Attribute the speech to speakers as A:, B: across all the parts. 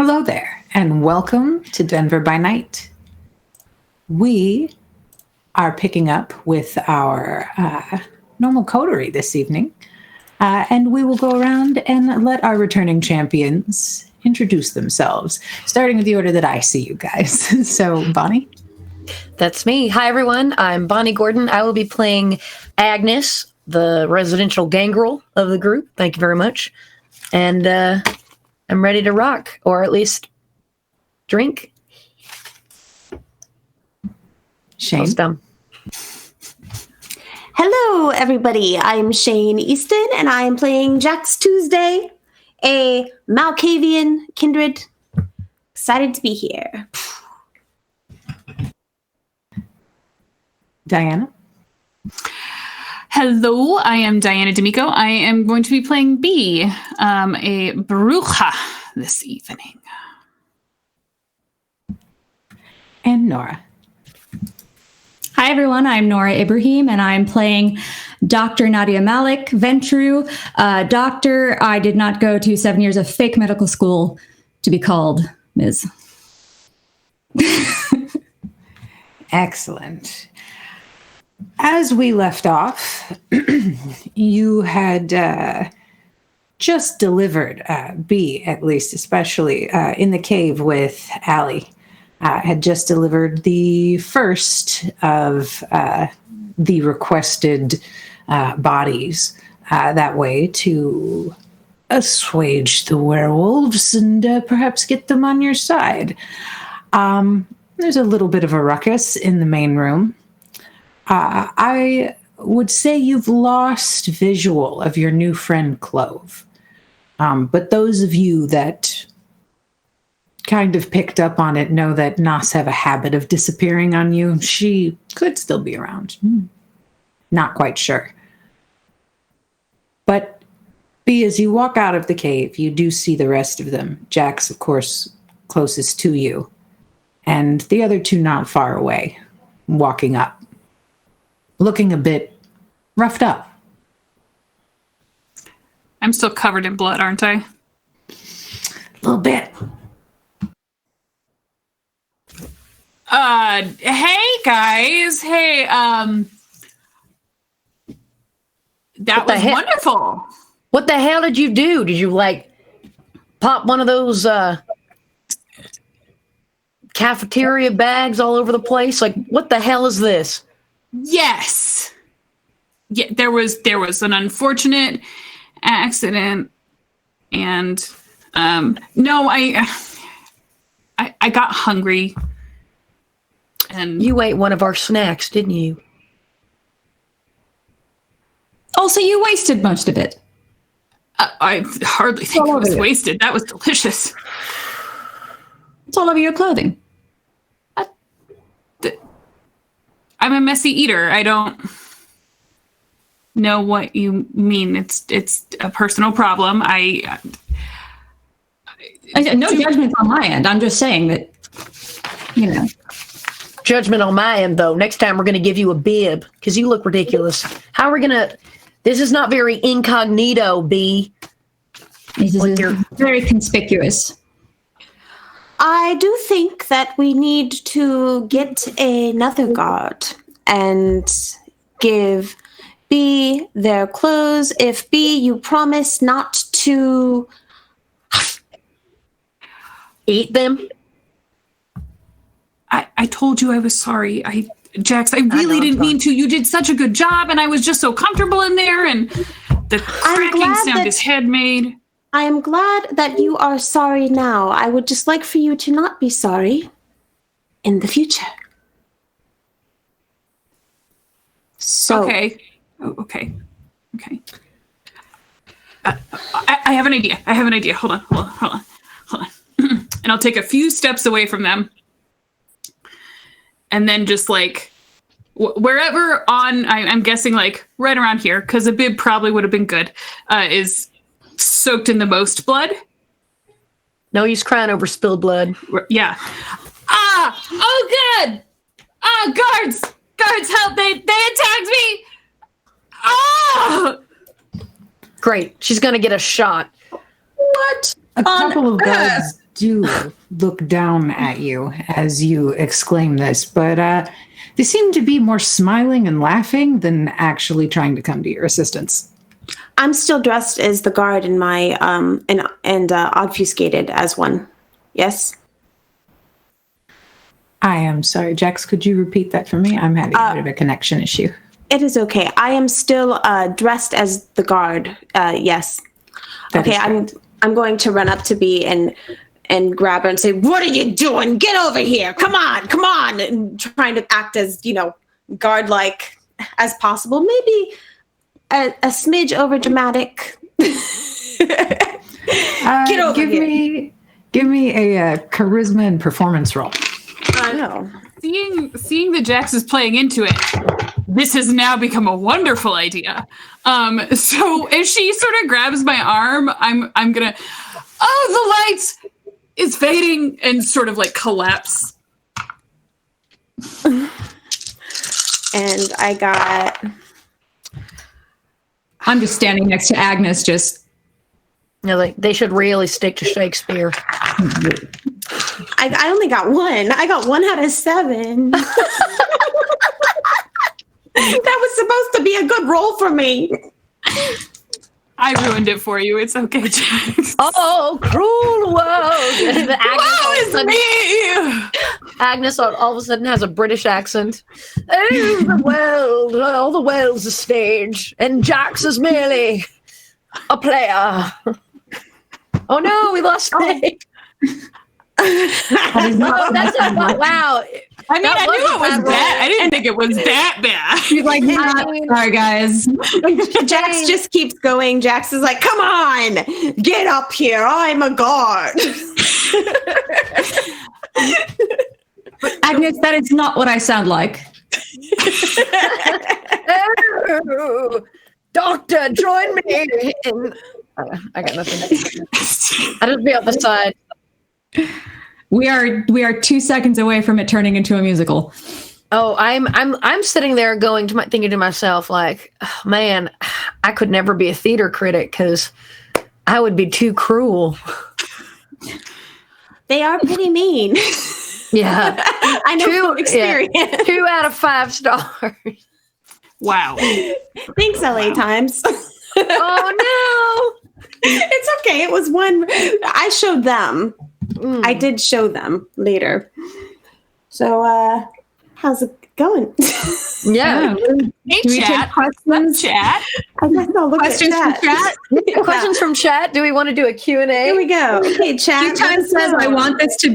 A: Hello there, and welcome to Denver by Night. We are picking up with our normal coterie this evening, and we will go around and let our returning champions introduce themselves, starting with the order that I see you guys. So, Bonnie?
B: That's me. Hi, everyone. I'm Bonnie Gordon. I will be playing Agnes, the residential gangrel of the group. Thank you very much. And I'm ready to rock, or at least drink.
A: Shane?
C: Hello, everybody. I'm Shane Easton, and I am playing Jax Tuesday, a Malkavian kindred. Excited to be here.
A: Diana?
D: Hello, I am Diana D'Amico. I am going to be playing B, a bruja this evening.
A: And Nora?
E: Hi, everyone. I'm Nora Ibrahim, and I'm playing Dr. Nadia Malik, Ventru. Doctor, I did not go to 7 years of fake medical school to be called Ms.
A: Excellent. As we left off, you had just delivered, B at least, especially in the cave with Allie, had just delivered the first of the requested bodies that way to assuage the werewolves and perhaps get them on your side. There's a little bit of a ruckus in the main room. I would say you've lost visual of your new friend Clove. But those of you that kind of picked up on it know that Nas have a habit of disappearing on you. She could still be around. Not quite sure. But B, as you walk out of the cave, you do see the rest of them. Jax, of course, closest to you. And the other two not far away, walking up. Looking a bit roughed up.
D: I'm still covered in blood, aren't I?
A: A little bit.
D: Hey guys. Hey, that was wonderful.
B: What the hell did you do? Did you pop one of those cafeteria bags all over the place? What the hell is this?
D: Yes. Yeah, there was an unfortunate accident, and no, I got hungry, and
B: you ate one of our snacks, didn't you?
E: Also, you wasted most of it.
D: I hardly think it was wasted. That was delicious.
E: It's all over your clothing.
D: I'm a messy eater. I don't know what you mean. It's a personal problem.
E: No judgment on my end. I'm just saying that,
B: Judgment on my end, though. Next time we're going to give you a bib because you look ridiculous. How are we going to... This is not very incognito, B.
E: This is very conspicuous.
C: I do think that we need to get another guard and give B their clothes. If B, you promise not to
B: eat them.
D: I told you I was sorry. Jax, I really didn't mean to. You did such a good job, and I was just so comfortable in there, and the cracking sound his head made.
C: I am glad that you are sorry now. I would just like for you to not be sorry in the future. So.
D: Okay. Oh, okay. I have an idea. Hold on. And I'll take a few steps away from them. And then just wherever on, I'm guessing right around here, because a bib probably would have been good, is soaked in the most blood.
B: No, he's crying over spilled blood.
D: Yeah. Oh, good. Guards, help. They attacked me.
B: Great. She's going to get a shot.
E: What?
A: A couple of guards do look down at you as you exclaim this, but they seem to be more smiling and laughing than actually trying to come to your assistance.
C: I'm still dressed as the guard in my and obfuscated as one. Yes.
A: I am sorry, Jax. Could you repeat that for me? I'm having a bit of a connection issue.
C: It is okay. I am still dressed as the guard. Yes.
A: That
C: Okay.
A: is correct.
C: I'm going to run up to B and grab her and say, "What are you doing? Get over here! Come on!" And trying to act as guard-like as possible. Maybe a smidge over dramatic. Get over here.
A: Give me a charisma and performance roll.
D: Seeing that Jax is playing into it, this has now become a wonderful idea. So if she sort of grabs my arm, I'm gonna, the lights is fading and sort of like collapse.
C: And I got.
E: I'm just standing next to Agnes, just
B: Like they should really stick to Shakespeare.
C: I only got one. I got 1 out of 7. That was supposed to be a good roll for me.
D: I ruined it for you. It's okay, Jax.
B: Oh, cruel world!
D: Woe is me!
B: Agnes all of a sudden has a British accent. Oh, the world! All the world's a stage, and Jax is merely a player. Oh no, we lost Nick. Oh, that's a, wow.
D: I mean, I knew it was bad. I didn't think it was that bad.
E: she's like, sorry guys.
C: Jax just keeps going. Jax is like, "Come on, get up here. I'm a guard."
E: Agnes, that is not what I sound like.
B: Oh, doctor, join me. I got nothing. I just be on the side.
E: We are 2 seconds away from it turning into a musical.
B: Oh, I'm sitting there thinking to myself like, oh, man, I could never be a theater critic because I would be too cruel.
C: They are pretty mean.
B: Yeah,
C: I know from experience.
B: Yeah, 2 out of 5 stars.
D: Wow.
C: Thanks, LA Times.
B: Oh no!
C: It's okay. It was one. I showed them. I did show them later. So, how's it going?
B: Yeah.
D: Hey,
E: Do we
D: chat.
E: take questions?
D: Chat.
C: I guess I'll look
E: Questions
C: at
E: from chat?
B: Questions from chat. Do we want to do a Q&A?
C: Here we go. Okay, chat.
E: Q-Time says I want this to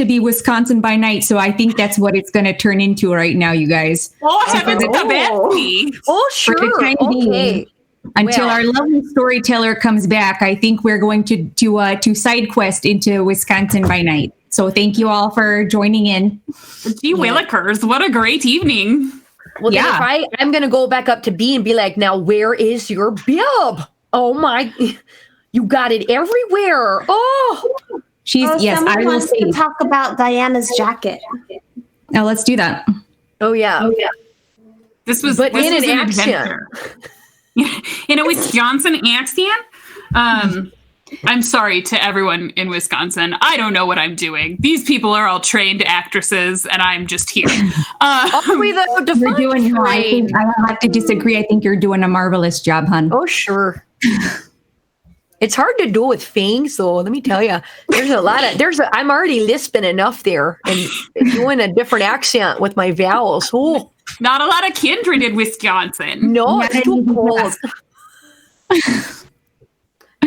E: be Wisconsin by night, so I think that's what it's going to turn into right now, you guys.
D: Oh, heavens to Betsy.
B: Oh, sure.
E: For the time being.
B: Okay.
E: Until
B: Well.
E: our lovely storyteller comes back, I think we're going to side quest into Wisconsin by night. So thank you all for joining in.
D: Gee willikers, what a great evening.
B: Well, then
E: Yeah.
B: if I'm going to go back up to B and be like, now, where is your bib? Oh, my. You got it everywhere. Oh.
E: She's yes,
C: someone
E: I will
C: wants
E: say.
C: to talk about Diana's jacket.
E: Now let's do that.
B: Oh, yeah.
D: This was
B: But
D: this
B: in
D: was
B: an accent.
D: adventure. In a Wisconsin accent. I'm sorry to everyone in Wisconsin. I don't know what I'm doing. These people are all trained actresses, and I'm just here.
B: Are we though?
E: You're
B: Define
E: doing. No, I
B: trained.
E: think I have to disagree. I think you're doing a marvelous job, hon.
B: Oh, sure. It's hard to do with fangs, though. Let me tell you, there's a lot of I'm already lisping enough there, and doing a different accent with my vowels. Oh
D: Not a lot of kindred in Wisconsin.
B: no, it's too cold.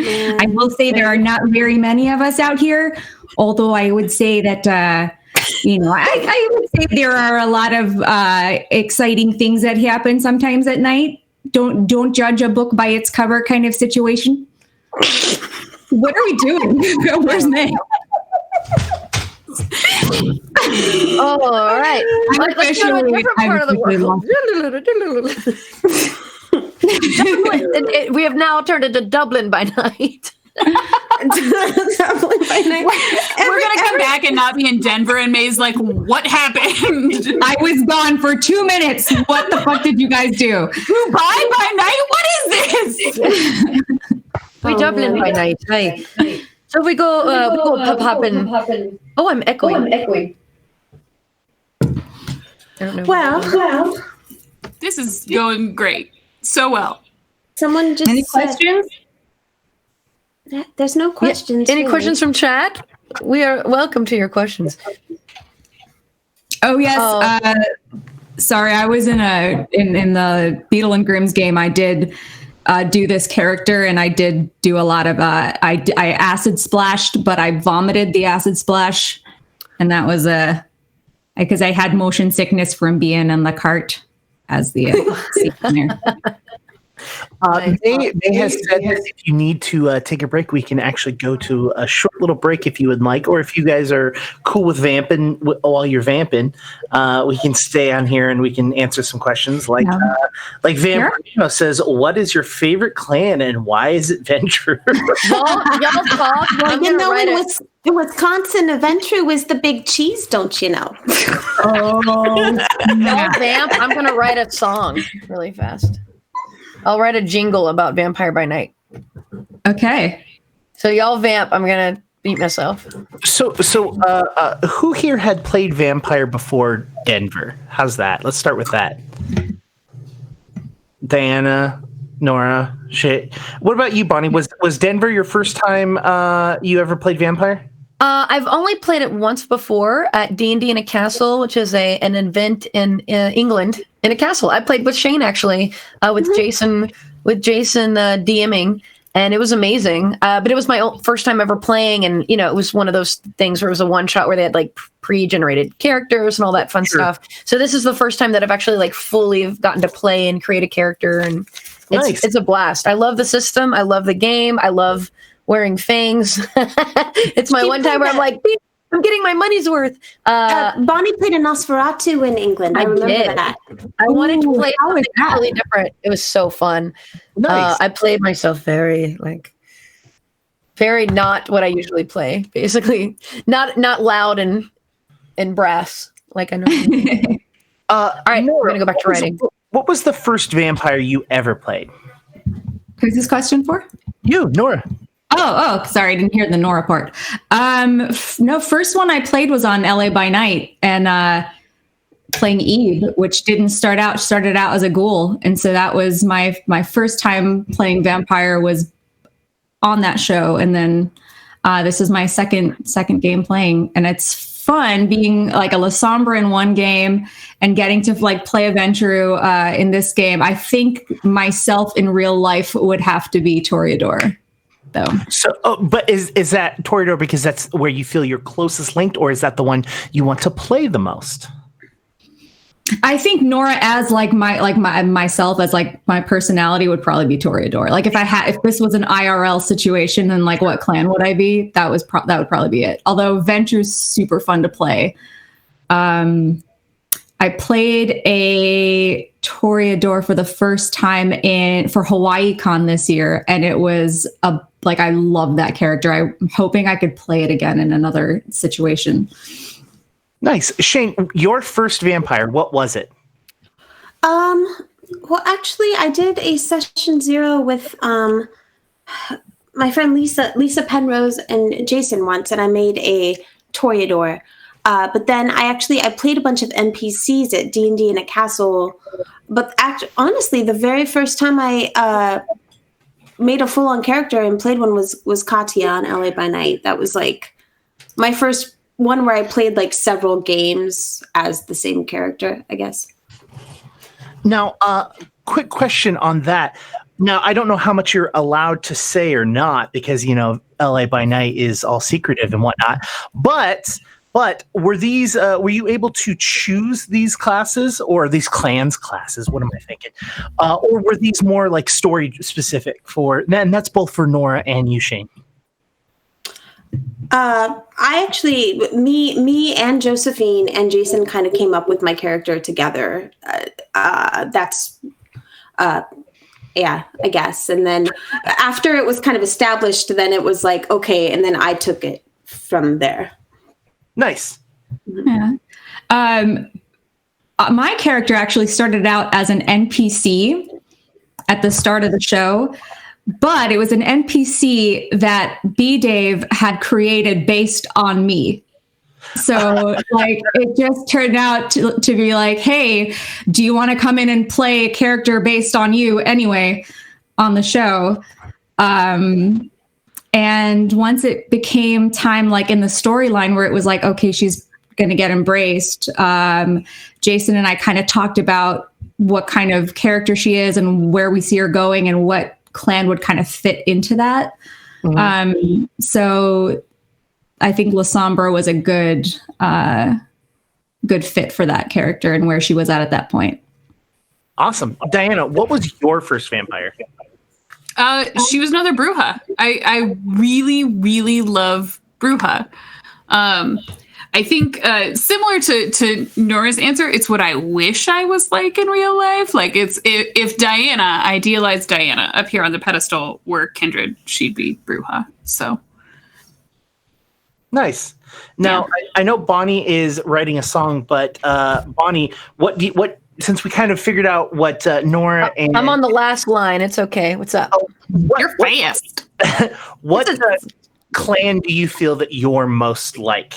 E: I will say there are not very many of us out here, although I would say that, I would say there are a lot of exciting things that happen sometimes at night. Don't judge a book by its cover kind of situation. What are we doing? Where's Meg?
B: Oh, all right. Let's go to a
E: officially-
B: different part of the world. We have now turned into Dublin by night.
C: Dublin by night.
D: We're going to come back and not be in Denver, and May's like, what happened?
E: I was gone for 2 minutes. What the fuck did you guys do?
D: Dubai by night? What is this?
B: We Dublin by night. Hey. So if we go hop in. Oh, I'm echoing. I don't know.
C: Well,
D: This is going great. So well.
C: someone just
E: Any
C: said-
E: questions?
C: There's no questions.
B: Any
C: really.
B: questions from chat? We are welcome to your questions.
E: Oh yes.
B: Oh.
E: Sorry, I was in the Beetle and Grimm's game. I did do this character, and I did do a lot of I acid splashed, but I vomited the acid splash, and that was because I had motion sickness from being in the cart as the scene there.
F: They have said that if you need to take a break, we can actually go to a short little break if you would like, or if you guys are cool with vamping while you're vamping, we can stay on here and we can answer some questions. Like Vampirino says, "What is your favorite clan and why is it Ventrue?"
B: Y'all talk. I'm
C: You
B: gonna
C: know,
B: write
C: in
B: it.
C: Wisconsin, Aventru was the big cheese, don't you know?
B: Y'all vamp. I'm gonna write a song really fast. I'll write a jingle about Vampire by Night.
E: Okay.
B: So y'all vamp. I'm gonna beat myself.
F: So, who here had played Vampire before Denver? How's that? Let's start with that. Diana, Nora, shit. What about you, Bonnie? Was Denver your first time you ever played Vampire?
B: I've only played it once before at D&D in a Castle, which is an event in England in a castle. I played with Shane actually, with Jason DMing, and it was amazing. But it was my first time ever playing, and it was one of those things where it was a one shot where they had like pre-generated characters and all that fun stuff. So this is the first time that I've actually like fully gotten to play and create a character, and it's a blast. I love the system. I love the game. I love wearing fangs. It's my one time where I'm like, I'm getting my money's worth.
C: Bonnie played a Nosferatu in England. I remember
B: did.
C: that.
B: I wanted to play
E: how is
B: something
E: that?
B: really different. It was so fun.
F: Nice.
B: I played myself very not what I usually play. Basically, not loud and brass like I know. All right,
F: Nora,
B: we're gonna go back to writing.
F: What was the first vampire you ever played?
E: Who's this question for?
F: You, Nora.
E: Oh, sorry, I didn't hear the Nora part. No, first one I played was on LA by Night and playing Eve, which started out as a ghoul, and so that was my first time playing vampire was on that show, and then this is my second game playing, and it's fun being like a La Sombra in one game and getting to like play a Ventrue in this game. I think myself in real life would have to be Toreador. Though. So,
F: but is that Toreador because that's where you feel you're closest linked, or is that the one you want to play the most?
E: I think Nora as myself as like my personality would probably be Toreador. Like if this was an IRL situation, then like what clan would I be? That would probably be it. Although Ventrue's super fun to play. I played a Toreador for the first time for Hawaii Con this year, and it was I love that character. I'm hoping I could play it again in another situation.
F: Nice. Shane, your first vampire, what was it?
C: Well, actually, I did a session 0 with my friend Lisa Penrose and Jason once, and I made a Toreador. But then I played a bunch of NPCs at D&D in a castle. But honestly, the very first time I made a full-on character and played one was Katya on LA by Night. That was like my first one where I played like several games as the same character, I guess.
F: Now, quick question on that. Now, I don't know how much you're allowed to say or not because, LA by Night is all secretive and whatnot. But were you able to choose these classes or these clans classes? What am I thinking? Or were these more like story specific and that's both for Nora and you, Shane?
C: Me and Josephine and Jason kind of came up with my character together. Yeah, I guess. And then after it was kind of established, then it was like, okay. And then I took it from there.
F: Nice.
E: Yeah. My character actually started out as an NPC at the start of the show, but it was an NPC that B Dave had created based on me. So like it just turned out to be like, hey, do you want to come in and play a character based on you anyway on the show? And once it became time, like in the storyline where it was like, okay, she's going to get embraced. Jason and I kind of talked about what kind of character she is and where we see her going and what clan would kind of fit into that. So I think La Sombra was a good fit for that character and where she was at that point.
F: Awesome. Diana, what was your first vampire?
D: She was another Bruja. I really, really love Bruja. I think similar to Nora's answer, it's what I wish I was like in real life. Like it's if Diana, idealized Diana up here on the pedestal were Kindred, she'd be Bruja. So
F: nice. Now I know Bonnie is writing a song, but Bonnie, what since we kind of figured out what Nora and
B: I'm on the last line. It's okay. What's up?
D: you're fast.
F: What clan do you feel that you're most like?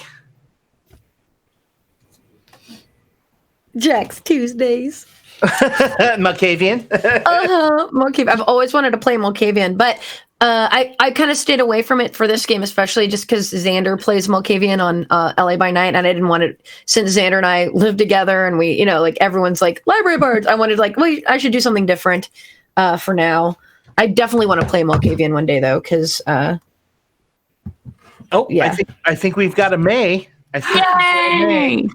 B: Jack's Tuesdays.
F: Malkavian.
B: Malkavian. I've always wanted to play Malkavian, but I kind of stayed away from it for this game, especially just because Xander plays Malkavian on LA by Night, and I didn't want to. Since Xander and I live together, and we, like everyone's like library bards, I wanted wait, I should do something different for now. I definitely want to play Malkavian one day though, because yeah.
F: I think we've got a May.
D: Yay!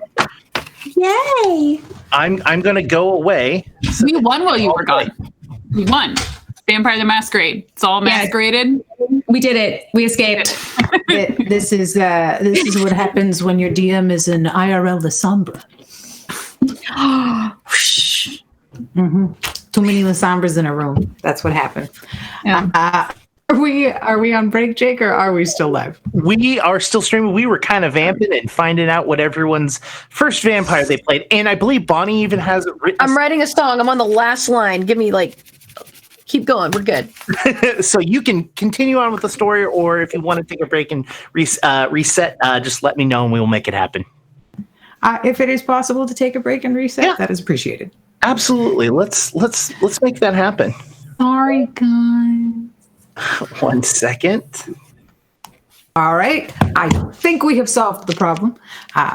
C: Yay!
F: I'm gonna go away.
D: We won while you were gone. We won. Vampire the Masquerade. It's all masqueraded.
E: We did it. We escaped.
A: This is what happens when your DM is an IRL La Sombra. Too many La Sombras in a room. That's what happened.
E: Yeah.
A: Are we on break, Jake, or are we still live?
F: We are still streaming. We were kind of vamping and finding out what everyone's first vampire they played. And I believe Bonnie even has it written.
B: I'm writing a song. I'm on the last line. Give me keep going. We're good.
F: So you can continue on with the story, or if you want to take a break and reset, just let me know and we will make it happen.
A: If it is possible to take a break and reset, that is appreciated.
F: Absolutely. Let's make that happen.
A: Sorry, guys.
F: 1 second.
A: All right. I think we have solved the problem,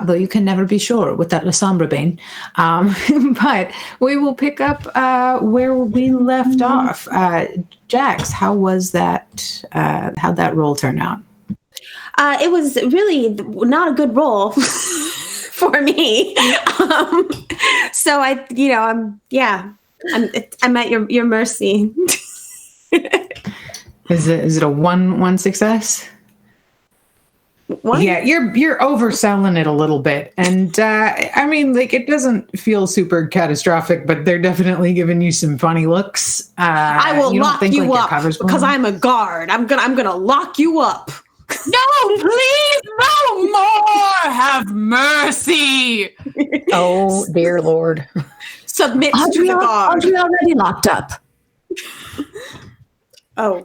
A: though you can never be sure with that La Sombra Bane. But we will pick up where we left off. Jax, how was that? How'd that roll turn out?
C: It was really not a good roll for me. So I'm at your mercy.
A: Is it a one success?
C: What?
A: Yeah, you're overselling it a little bit, and I mean, it doesn't feel super catastrophic, but they're definitely giving you some funny looks.
C: I will lock you up because I'm a guard. I'm gonna lock you up.
D: No, please, no more. Have mercy.
B: Oh dear Lord.
C: Submit to the guard.
E: Aren't we already locked up?
C: Oh.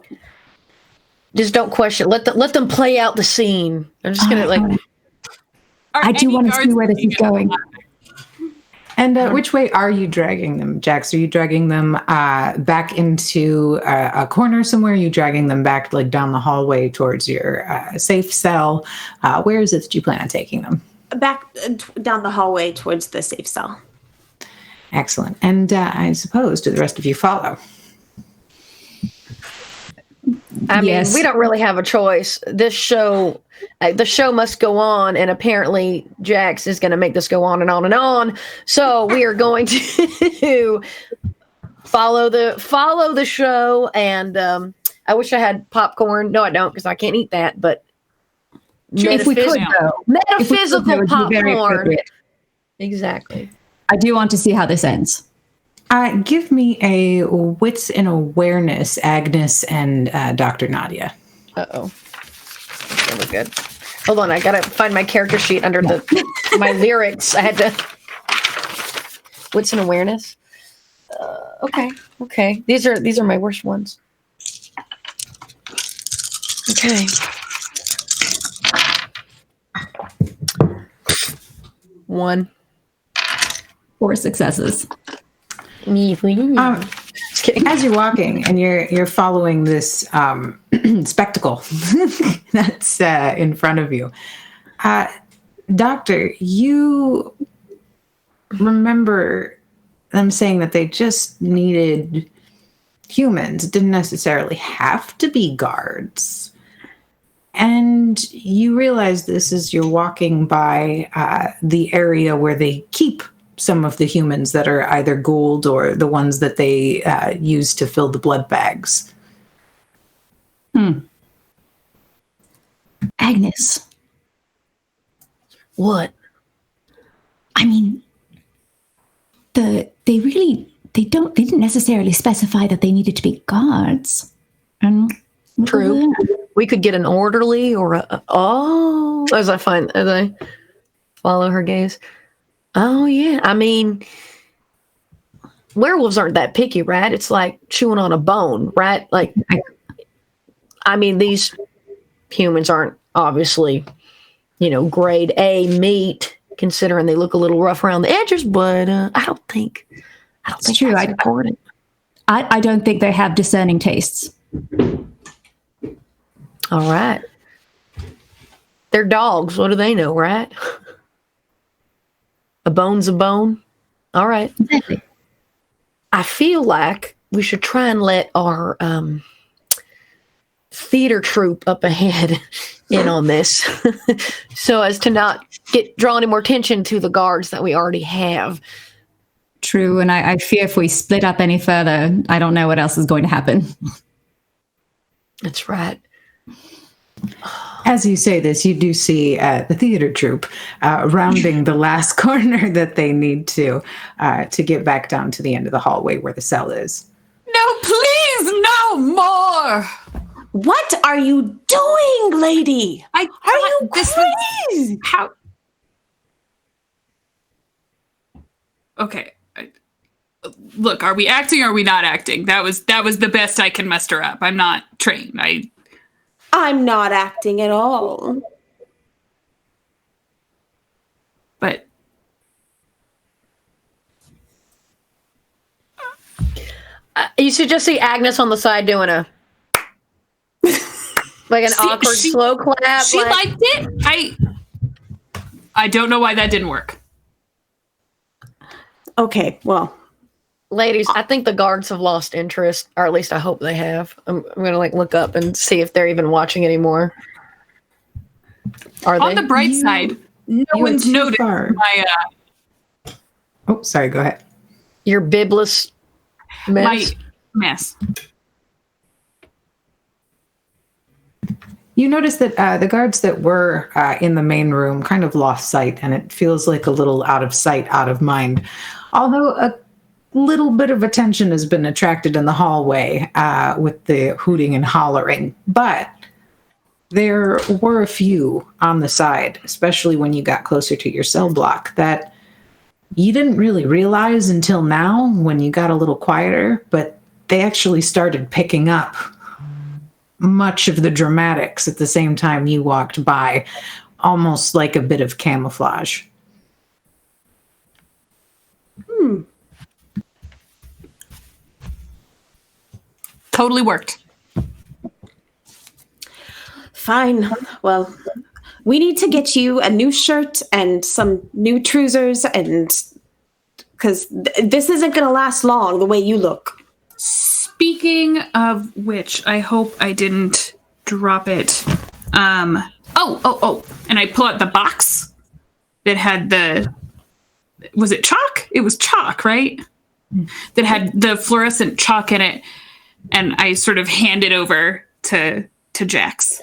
B: Just don't question. Let them play out the scene. I'm just gonna
E: I do want to see where this is going.
A: And which way are you dragging them, Jax? Are you dragging them back into a corner somewhere? Are you dragging them back down the hallway towards your safe cell? Where is it that you plan on taking them?
C: Back down the hallway towards the safe cell.
A: Excellent. And I suppose, do the rest of you follow?
B: I mean, we don't really have a choice. This show, the show must go on, and apparently Jax is going to make this go on and on and on. So we are going to follow the show. And I wish I had popcorn. No, I don't, because I can't eat that. But
E: If we could, though.
B: Metaphysical popcorn. Exactly.
E: I do want to see how this ends.
A: Give me a wits and awareness, Agnes and Dr. Nadia.
B: Uh-oh. That's really good. Hold on, I gotta find my character sheet under my lyrics. I had to... Wits and awareness? Okay. These are my worst ones. Okay. One.
E: 4 successes.
B: Just kidding.
A: As you're walking and you're following this spectacle that's in front of you, Doctor, you remember them saying that they just needed humans. It didn't necessarily have to be guards. And you realize this as you're walking by the area where they keep some of the humans that are either gold or the ones that they use to fill the blood bags.
E: Agnes,
B: What?
E: I mean, they didn't necessarily specify that they needed to be guards. And
B: True. We could get an orderly or as I follow her gaze. Oh yeah. I mean, werewolves aren't that picky, right? It's like chewing on a bone, right? Like, I mean, these humans aren't obviously, grade A meat, considering they look a little rough around the edges, but I don't think
E: It's true.
B: that's important.
E: I don't think they have discerning tastes.
B: All right. They're dogs. What do they know, right? A bone's a bone. All right.
E: Exactly.
B: I feel like we should try and let our theater troupe up ahead in on this so as to not draw any more attention to the guards that we already have.
E: True, and I fear if we split up any further, I don't know what else is going to happen.
B: That's right.
A: As you say this, you do see the theater troupe rounding the last corner that they need to get back down to the end of the hallway where the cell is.
D: No, please, no more.
C: What are you doing, lady?
D: Are
C: you crazy?
D: How? Okay. Look, are we acting or are we not acting? That was the best I can muster up. I'm not trained.
C: I'm not acting at all.
D: But
B: You should just see Agnes on the side doing a like an awkward slow clap.
D: She liked it. I don't know why that didn't work.
C: Okay, well.
B: Ladies, I think the guards have lost interest, or at least I hope they have. I'm gonna look up and see if they're even watching anymore. Are
D: On
B: they?
D: the bright side, no
A: you
D: one's
A: went too
D: noticed
A: far.
D: my
A: Oh, sorry, go ahead.
B: Your bibulous mess.
D: mess.
A: You notice that the guards that were in the main room kind of lost sight, and it feels like a little out of sight, out of mind. Although a little bit of attention has been attracted in the hallway with the hooting and hollering. But there were a few on the side, especially when you got closer to your cell block, that you didn't really realize until now when you got a little quieter, but they actually started picking up much of the dramatics at the same time you walked by, almost like a bit of camouflage.
D: Totally worked.
C: Fine. Well, we need to get you a new shirt and some new trousers, and because this isn't going to last long the way you look.
D: Speaking of which, I hope I didn't drop it. And I pull out the box that had was it chalk? It was chalk, right? That had the fluorescent chalk in it. And I sort of hand it over to Jax.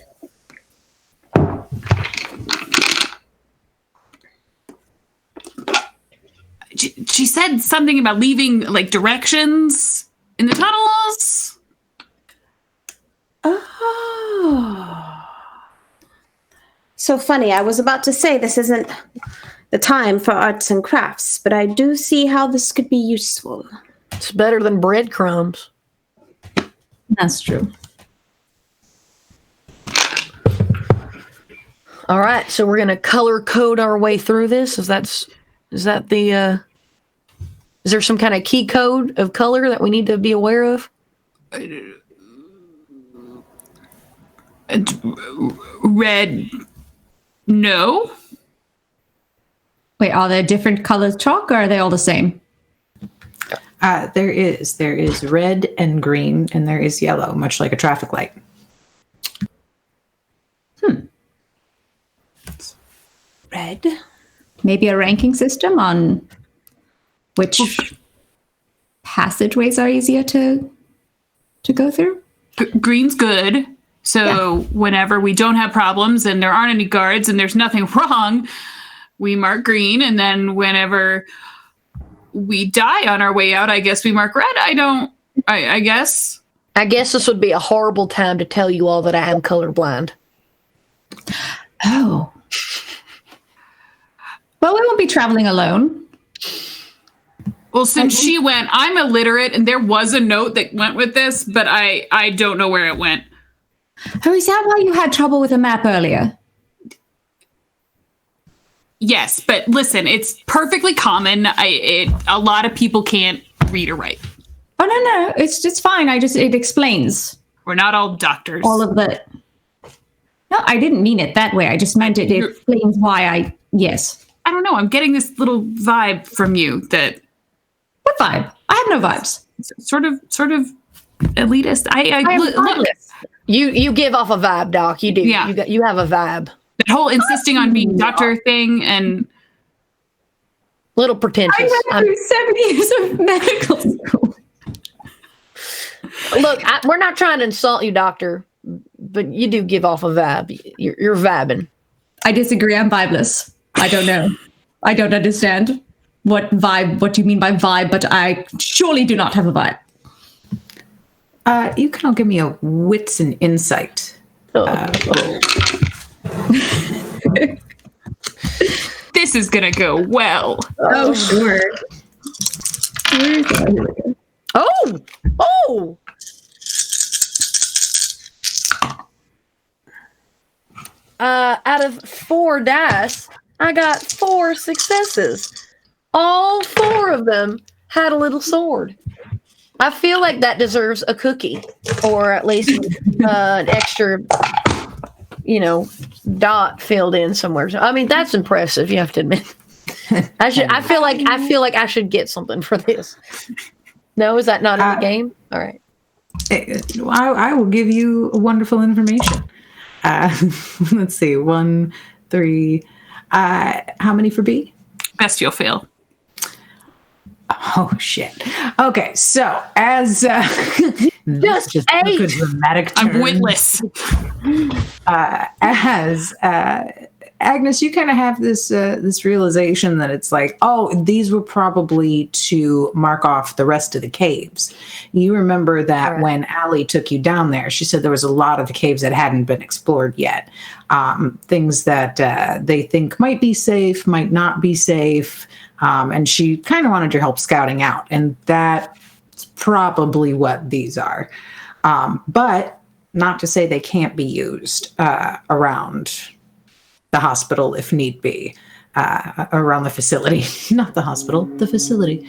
D: She said something about leaving like directions in the tunnels.
C: Oh. So funny. I was about to say this isn't the time for arts and crafts, but I do see how this could be useful.
B: It's better than breadcrumbs.
E: That's true.
B: All right, so we're gonna color code our way through this. Is that the? Is there some kind of key code of color that we need to be aware of?
D: Red, no.
E: Wait, are there different colored chalk, or are they all the same?
A: There is red and green, and there is yellow, much like a traffic light.
C: Red.
E: Maybe a ranking system on which passageways are easier to go through?
D: Green's good. So whenever we don't have problems and there aren't any guards and there's nothing wrong, we mark green. And then whenever we die on our way out, I guess we mark red. I guess.
B: I guess this would be a horrible time to tell you all that I am colorblind.
E: Oh. Well, we won't be traveling alone.
D: Well, since she went, I'm illiterate, and there was a note that went with this, but I don't know where it went.
E: Oh, is that why you had trouble with a map earlier?
D: Yes, but listen, it's perfectly common. A lot of people can't read or write.
E: Oh, no, it's fine. It explains
D: We're not all doctors.
E: all of the... No, I didn't mean it that way. I just meant it explains why yes.
D: I don't know. I'm getting this little vibe from you that
E: What vibe? I have no vibes.
D: sort of elitist. Look,
B: You give off a vibe, Doc. You do.
D: Yeah.
B: You have a vibe.
D: that whole insisting on being doctor thing, and
B: Little pretentious.
E: I went through 7 years of medical school.
B: Look, we're not trying to insult you, Doctor, but you do give off a vibe. You're vibing.
E: I disagree. I'm vibeless. I don't know. I don't understand what you mean by vibe, but I surely do not have a vibe.
A: You can all give me a wits and insight.
D: this is gonna go well.
E: Oh, sure.
B: Oh! Out of 4 dice, I got 4 successes. All 4 of them had a little sword. I feel like that deserves a cookie, or at least an extra, dot filled in somewhere. I mean, that's impressive. You have to admit. I feel like I should get something for this. No, is that not in the game? All right.
A: I will give you wonderful information. Let's see, 1, 3. How many for B?
D: Best you'll fail.
A: Oh shit. Okay, so as
B: Just 8.
A: a dramatic turn.
D: I'm witless.
A: As Agnes, you kind of have this realization that it's like, oh, these were probably to mark off the rest of the caves. You remember that when Allie took you down there, she said there was a lot of the caves that hadn't been explored yet. Things that they think might be safe, might not be safe. And she kind of wanted your help scouting out. And that's probably what these are. But not to say they can't be used around the hospital if need be, around the facility. Not the hospital, the facility.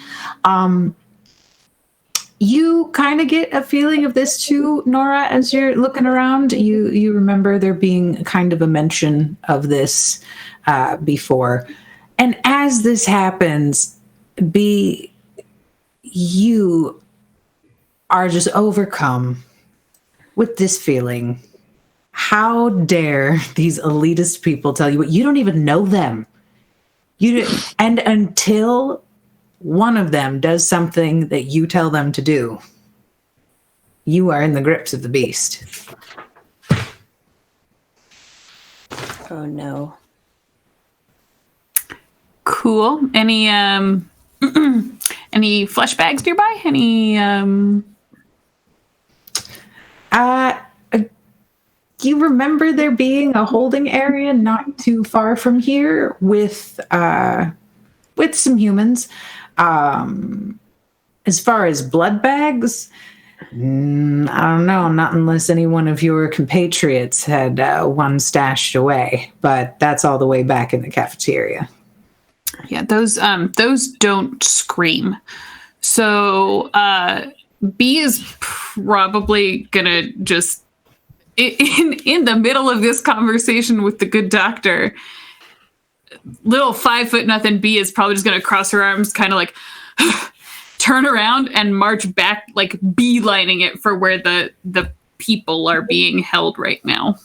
A: You kind of get a feeling of this too, Nora, as you're looking around. You remember there being kind of a mention of this before. And as this happens, you are just overcome with this feeling. How dare these elitist people tell you what? You don't even know them. And until one of them does something that you tell them to do, you are in the grips of the beast.
C: Oh no.
D: Cool. Any any flesh bags nearby? Any
A: You remember there being a holding area not too far from here with some humans. As far as blood bags, I don't know, not unless any one of your compatriots had one stashed away, but that's all the way back in the cafeteria.
D: Yeah, those don't scream. So B is probably gonna just in the middle of this conversation with the good doctor, little 5'0" B is probably just gonna cross her arms, kind of like turn around and march back, like beelining it for where the people are being held right now.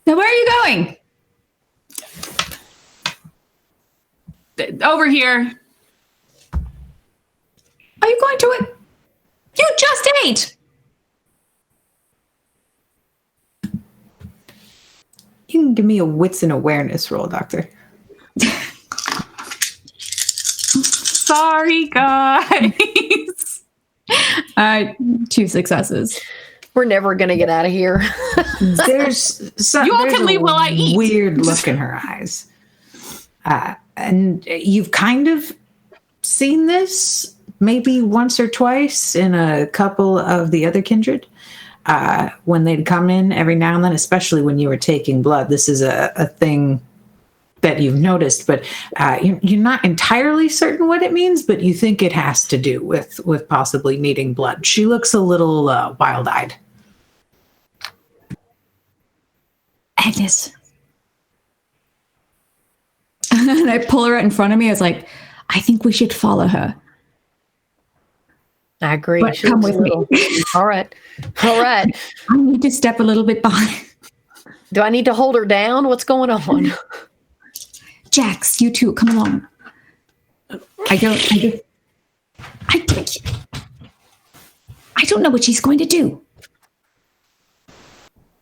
E: Now, where are you going?
D: Over here.
E: Are you going to it? You just ate.
A: You can give me a wits and awareness roll, Doctor.
D: Sorry, guys.
E: 2 successes.
B: We're never gonna get out of here.
A: There's
D: You all can leave while I eat.
A: Weird look in her eyes. And you've kind of seen this maybe once or twice in a couple of the other kindred. When they'd come in every now and then, especially when you were taking blood. This is a thing that you've noticed, but you're not entirely certain what it means, but you think it has to do with possibly needing blood. She looks a little wild-eyed.
E: Agnes. And I pull her out in front of me. I was like, I think we should follow her.
B: I agree.
E: But
B: She
E: come
B: looks
E: with
B: a
E: me.
B: little- All right.
E: I need to step a little bit behind.
B: Do I need to hold her down? What's going on?
E: Jax, you too. Come along. I don't know what she's going to do.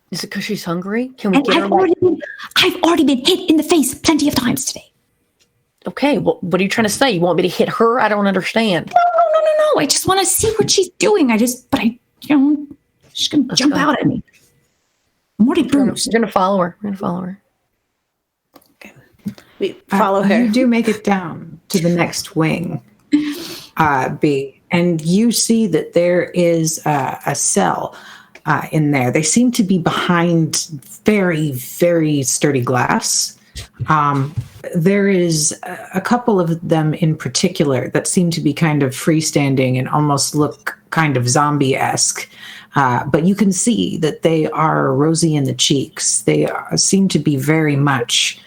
B: Is it because she's hungry? Can we
E: And
B: get her?
E: I've already been hit in the face plenty of times today.
B: Okay, well, what are you trying to say? You want me to hit her? I don't understand.
E: No. I just want to see what she's doing. She's going to jump out at me. I'm already bruised.
B: We're gonna follow her.
C: We follow her.
A: You do make it down to the next wing, B, and you see that there is a cell in there. They seem to be behind very, very sturdy glass. There is a couple of them in particular that seem to be kind of freestanding and almost look kind of zombie-esque. But you can see that they are rosy in the cheeks. They seem to be very much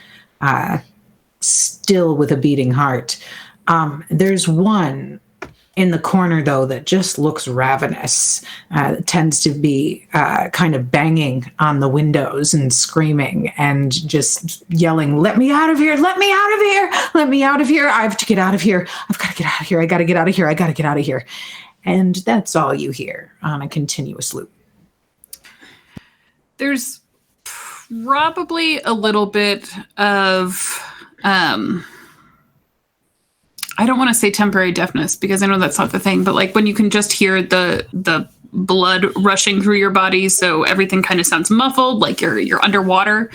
A: still with a beating heart. There's one in the corner, though, that just looks ravenous. Tends to be kind of banging on the windows and screaming and just yelling, "Let me out of here! Let me out of here! Let me out of here! I have to get out of here! I've got to get out of here! I got to get out of here! I got to get out of here!" And that's all you hear on a continuous loop.
D: There's probably a little bit of I don't want to say temporary deafness because I know that's not the thing, but like when you can just hear the blood rushing through your body, so everything kind of sounds muffled, like you're underwater.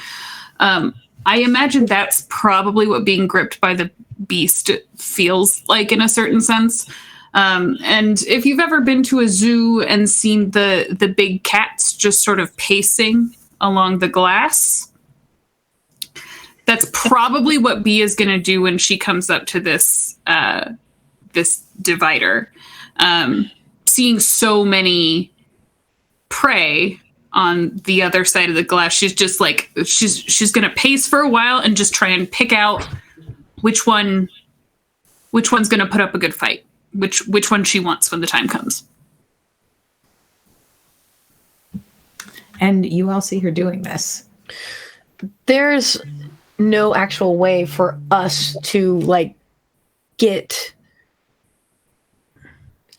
D: I imagine that's probably what being gripped by the beast feels like in a certain sense. And if you've ever been to a zoo and seen the big cats just sort of pacing along the glass, that's probably what B is going to do when she comes up to this divider. Seeing so many prey on the other side of the glass, she's just like she's going to pace for a while and just try and pick out which one's going to put up a good fight, which one she wants when the time comes.
A: And you all see her doing this.
B: There's no actual way for us to like get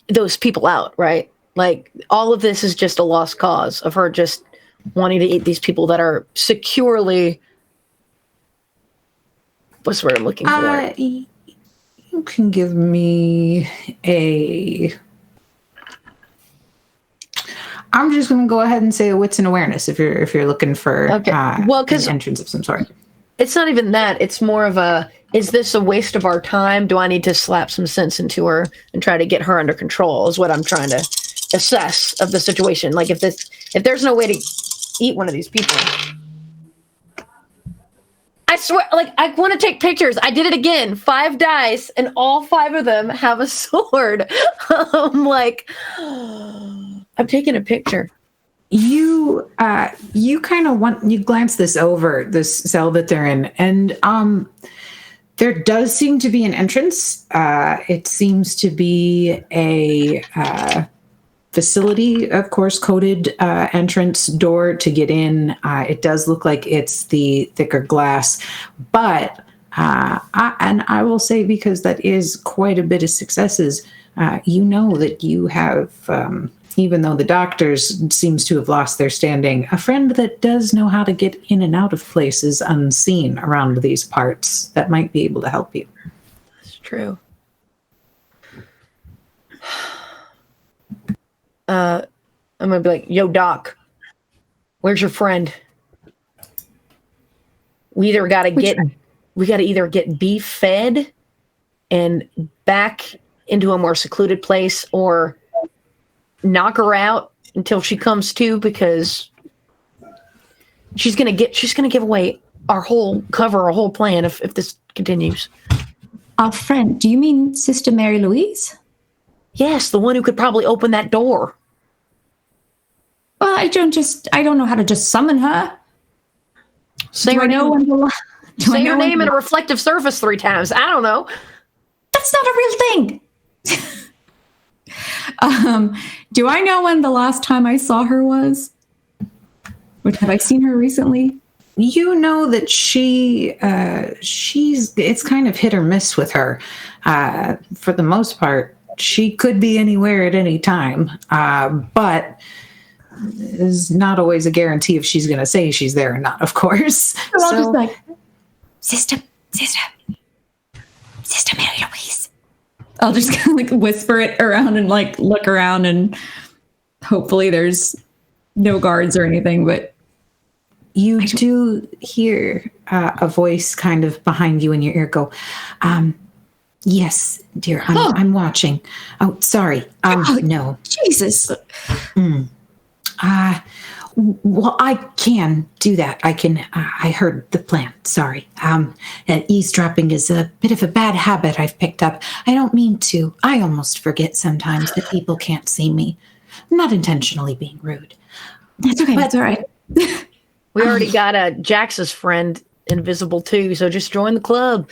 B: those people out, right? Like all of this is just a lost cause of her just wanting to eat these people that are securely. What's the word I'm looking for?
A: You can give me a. I'm just going to go ahead and say a wits and awareness if you're looking for an entrance of some sort.
B: It's not even that. It's more of a, is this a waste of our time? Do I need to slap some sense into her and try to get her under control is what I'm trying to assess of the situation. Like if there's no way to eat one of these people. I swear, like, I want to take pictures. I did it again. 5 dice, and all 5 of them have a sword. I'm like, I'm taking a picture.
A: You kind of you glance this over, this cell that they're in, and there does seem to be an entrance. It seems to be a facility, of course, coded entrance door to get in. It does look like it's the thicker glass, but I will say, because that is quite a bit of successes, you know that you have, even though the doctors seems to have lost their standing, a friend that does know how to get in and out of places unseen around these parts that might be able to help you.
B: That's true. I'm gonna be like, yo, Doc, where's your friend? We gotta either get B fed and back into a more secluded place, or knock her out until she comes to, because she's gonna give away our whole plan if this continues.
E: Our friend, do you mean Sister Mary Louise?
B: Yes, the one who could probably open that door.
E: Well, I don't know how to just summon her.
B: Say her name in a reflective surface 3 times. I don't know.
E: That's not a real thing. Do I know when the last time I saw her was? Have I seen her recently?
A: You know that it's kind of hit or miss with her. For the most part, she could be anywhere at any time, but is not always a guarantee if she's going to say she's there or not, of course.
E: So I'll just be like, Sister Mary Louise. I'll just kind of like whisper it around and like look around, and hopefully there's no guards or anything, but
A: you do hear a voice kind of behind you in your ear go, yes, dear, I'm watching. Oh, sorry. No.
E: Jesus.
A: Well, I can do that. I heard the plan. Sorry. Eavesdropping is a bit of a bad habit I've picked up. I don't mean to. I almost forget sometimes that people can't see me. I'm not intentionally being rude.
E: That's okay. That's all right.
B: We already got Jax's friend invisible too, so just join the club.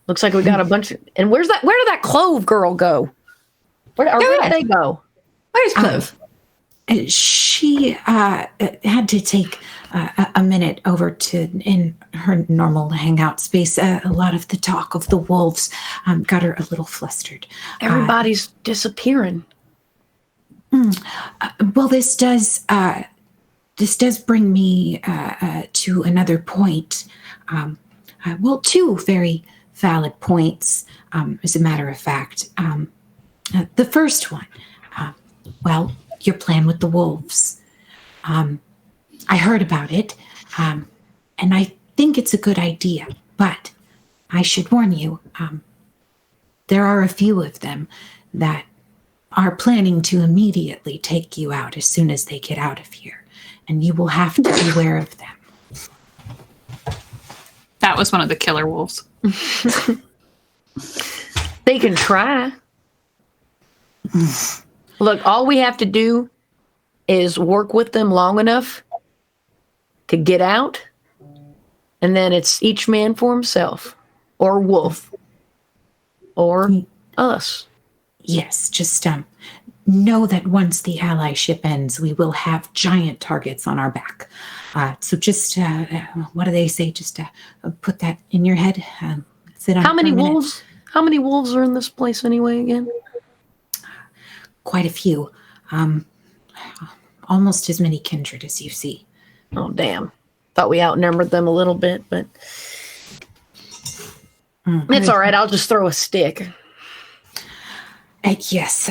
B: Looks like we got a bunch of, and where did that Clove girl go? Where did they go?
E: Where's Clove?
A: She had to take a minute over to in her normal hangout space. A lot of the talk of the wolves got her a little flustered.
B: Everybody's disappearing.
A: Well, this does bring me to another point. Well, 2 very valid points, as a matter of fact. The first one, your plan with the wolves. I heard about it, and I think it's a good idea, but I should warn you, there are a few of them that are planning to immediately take you out as soon as they get out of here, and you will have to beware of them.
D: That was one of the killer wolves.
B: They can try. Look, all we have to do is work with them long enough to get out, and then it's each man for himself, or wolf, or us.
A: Yes, just know that once the allyship ends, we will have giant targets on our back. So just, what do they say? Just put that in your head. Sit on
B: How many wolves? How many wolves are in this place anyway? Again,
A: quite a few. Almost as many kindred as you see.
B: Oh damn! Thought we outnumbered them a little bit, but it's all right. I'll just throw a stick.
A: Yes.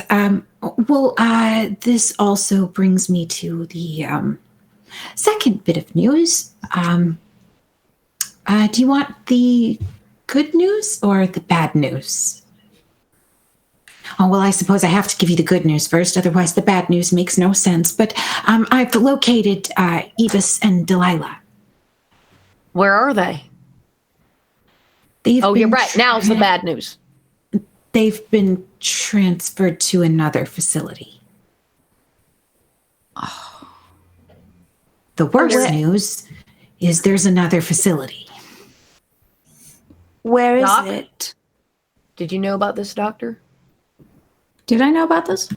A: This also brings me to the second bit of news. Do you want the good news or the bad news? Oh, well, I suppose I have to give you the good news first, otherwise the bad news makes no sense. But I've located Evis and Delilah.
B: Where are they?
A: They've
B: Oh, you're
A: been
B: right. Now's the bad news.
A: They've been transferred to another facility. The worst news is there's another facility.
C: Where is
B: Doc?
C: it?
B: Did you know about this, Doctor?
E: Did I know about this?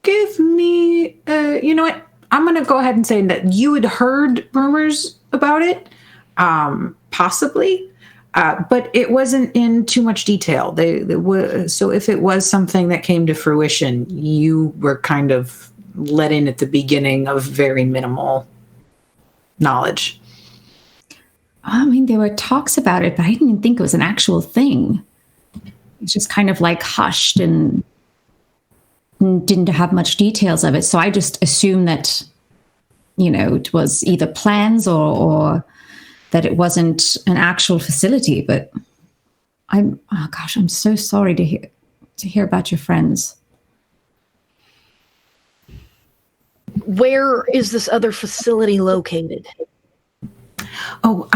A: Give me, you know what? I'm going to go ahead and say that you had heard rumors about it, possibly, but it wasn't in too much detail. So if it was something that came to fruition, you were kind of let in at the beginning of very minimal knowledge.
E: I mean, there were talks about it, but I didn't even think it was an actual thing. It's just kind of like hushed and didn't have much details of it. So I just assumed that, it was either plans or that it wasn't an actual facility. But I'm so sorry to hear about your friends.
B: Where is this other facility located?
A: Oh,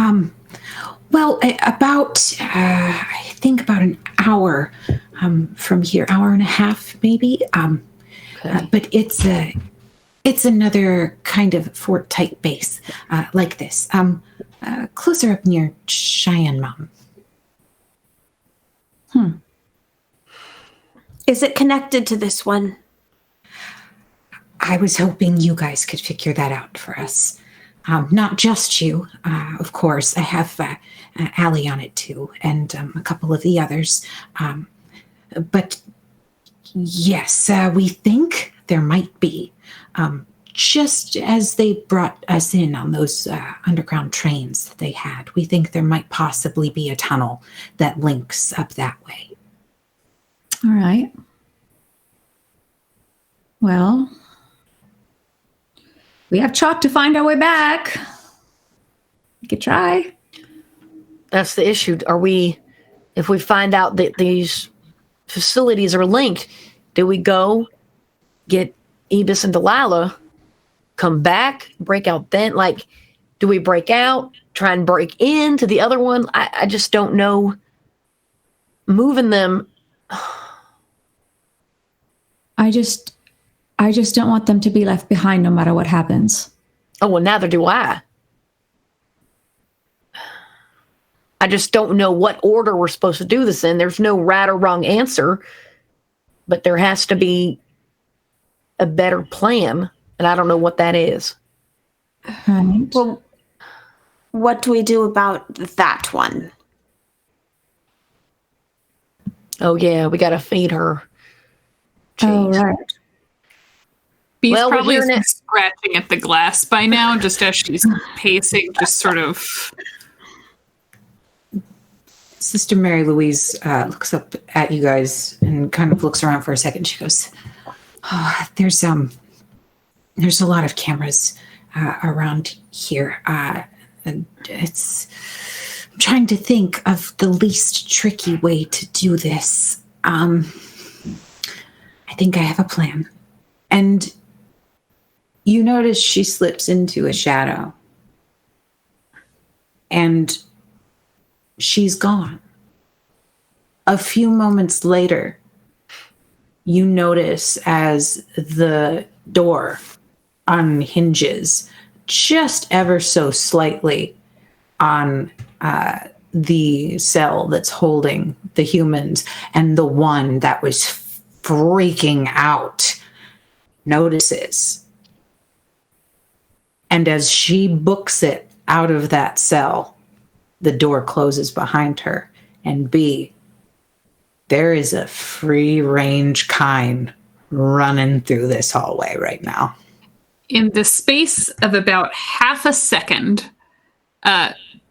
A: well, I think about an hour from here, hour and a half, maybe.
B: Okay.
A: But it's another kind of fort type base, like this, closer up near Cheyenne Mountain.
C: Is it connected to this one?
A: I was hoping you guys could figure that out for us. Not just you, of course. I have Allie on it too, and a couple of the others. But yes, we think there might be. Just as they brought us in on those underground trains that they had, we think there might possibly be a tunnel that links up that way.
E: All right. Well, we have chalk to find our way back. We could try.
B: That's the issue. If we find out that these facilities are linked, do we go get Evis and Delilah, come back, break out then? Like, do we break out, try and break into the other one? I just don't know. Moving them.
E: I just don't want them to be left behind no matter what happens.
B: Oh, well, neither do I. I just don't know what order we're supposed to do this in. There's no right or wrong answer, but there has to be a better plan, and I don't know what that is.
E: Right.
C: Well, what do we do about that one?
B: Oh, yeah, we got to feed her.
E: Oh, right.
D: Bee's
B: Well, we're
D: probably
B: hearing it.
D: scratching at the glass by now, just as she's pacing, just sort of.
A: Sister Mary Louise looks up at you guys and kind of looks around for a second. She goes, "Oh, there's a lot of cameras around here. And I'm trying to think of the least tricky way to do this. I think I have a plan." And you notice she slips into a shadow. And she's gone. A few moments later, you notice as the door unhinges just ever so slightly on the cell that's holding the humans, and the one that was freaking out notices. And as she books it out of that cell, the door closes behind her, and B, there is a free-range kind running through this hallway right now.
D: In the space of about half a second,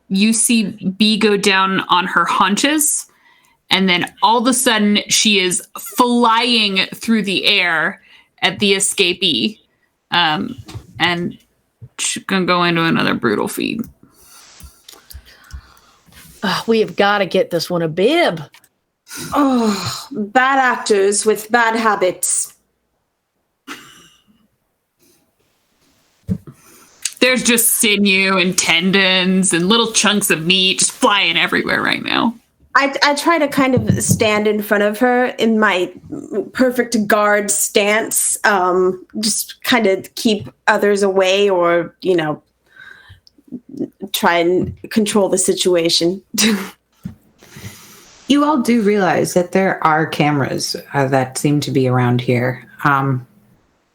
D: you see B go down on her haunches, and then all of a sudden she is flying through the air at the escapee, and she's gonna go into another brutal feed.
B: We have got to get this one a bib.
C: Oh, bad actors with bad habits.
D: There's just sinew and tendons and little chunks of meat just flying everywhere right now.
C: I try to kind of stand in front of her in my perfect guard stance, just kind of keep others away or, try and control the situation.
A: You all do realize that there are cameras that seem to be around here.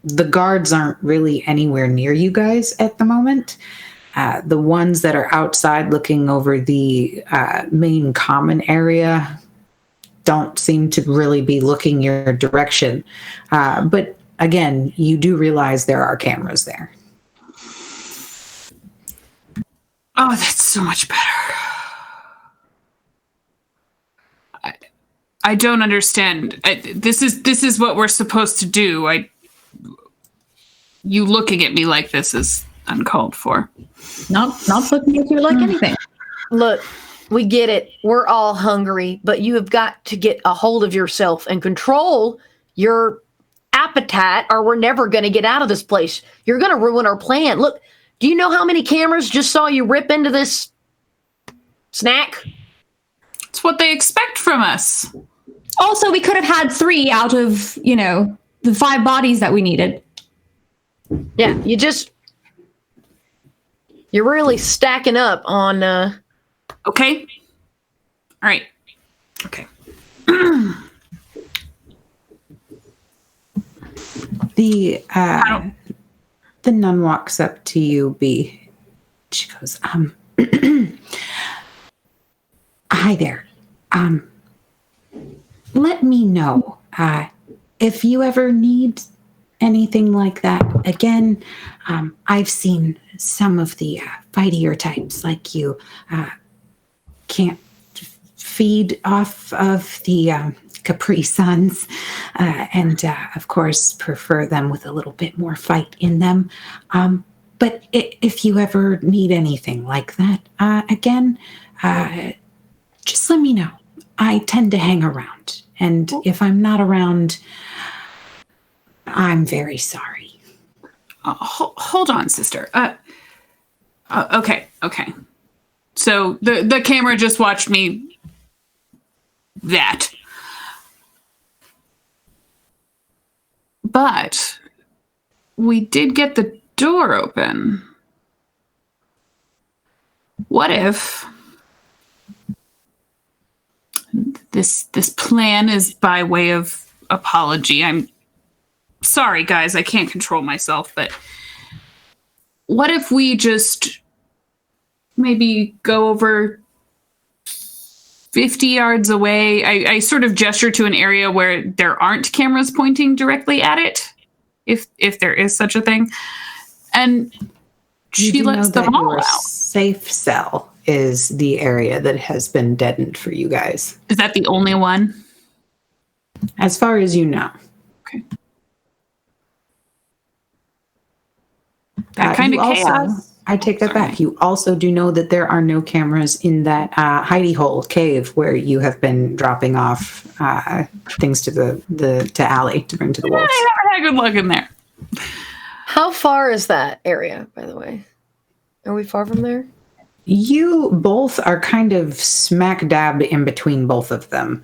A: The guards aren't really anywhere near you guys at the moment. The ones that are outside looking over the main common area don't seem to really be looking your direction. But again, you do realize there are cameras there.
D: Oh, that's so much better. I don't understand. This is what we're supposed to do. You looking at me like this is uncalled for.
E: Not looking at you like anything.
B: Look, we get it. We're all hungry, but you have got to get a hold of yourself and control your appetite, or we're never going to get out of this place. You're going to ruin our plan. Look, do you know how many cameras just saw you rip into this snack?
D: It's what they expect from us.
E: Also, we could have had 3 out of, the 5 bodies that we needed.
B: Yeah, you're really stacking up on
D: Okay. All right. Okay.
A: The nun walks up to you, B. She goes, hi there. Let me know if you ever need anything like that again. I've seen some of the fightier types like you can't feed off of the Capri Suns and of course prefer them with a little bit more fight in them. But if you ever need anything like that again, just let me know. I tend to hang around, and if I'm not around, I'm very sorry.
D: Hold on, sister. Okay. So the camera just watched me that. But we did get the door open. What if this plan is by way of apology? I'm sorry, guys, I can't control myself, but what if we just maybe go over 50 yards away? I sort of gesture to an area where there aren't cameras pointing directly at it, if there is such a thing. And she lets them all out.
A: Safe cell is the area that has been deadened for you guys.
D: Is that the only one?
A: As far as you know.
D: Okay. That kind of chaos.
A: I take that back. You also do know that there are no cameras in that hidey hole cave where you have been dropping off things to Allie to bring to the wolves.
D: I never had good luck in there.
B: How far is that area, by the way? Are we far from there?
A: You both are kind of smack dab in between both of them.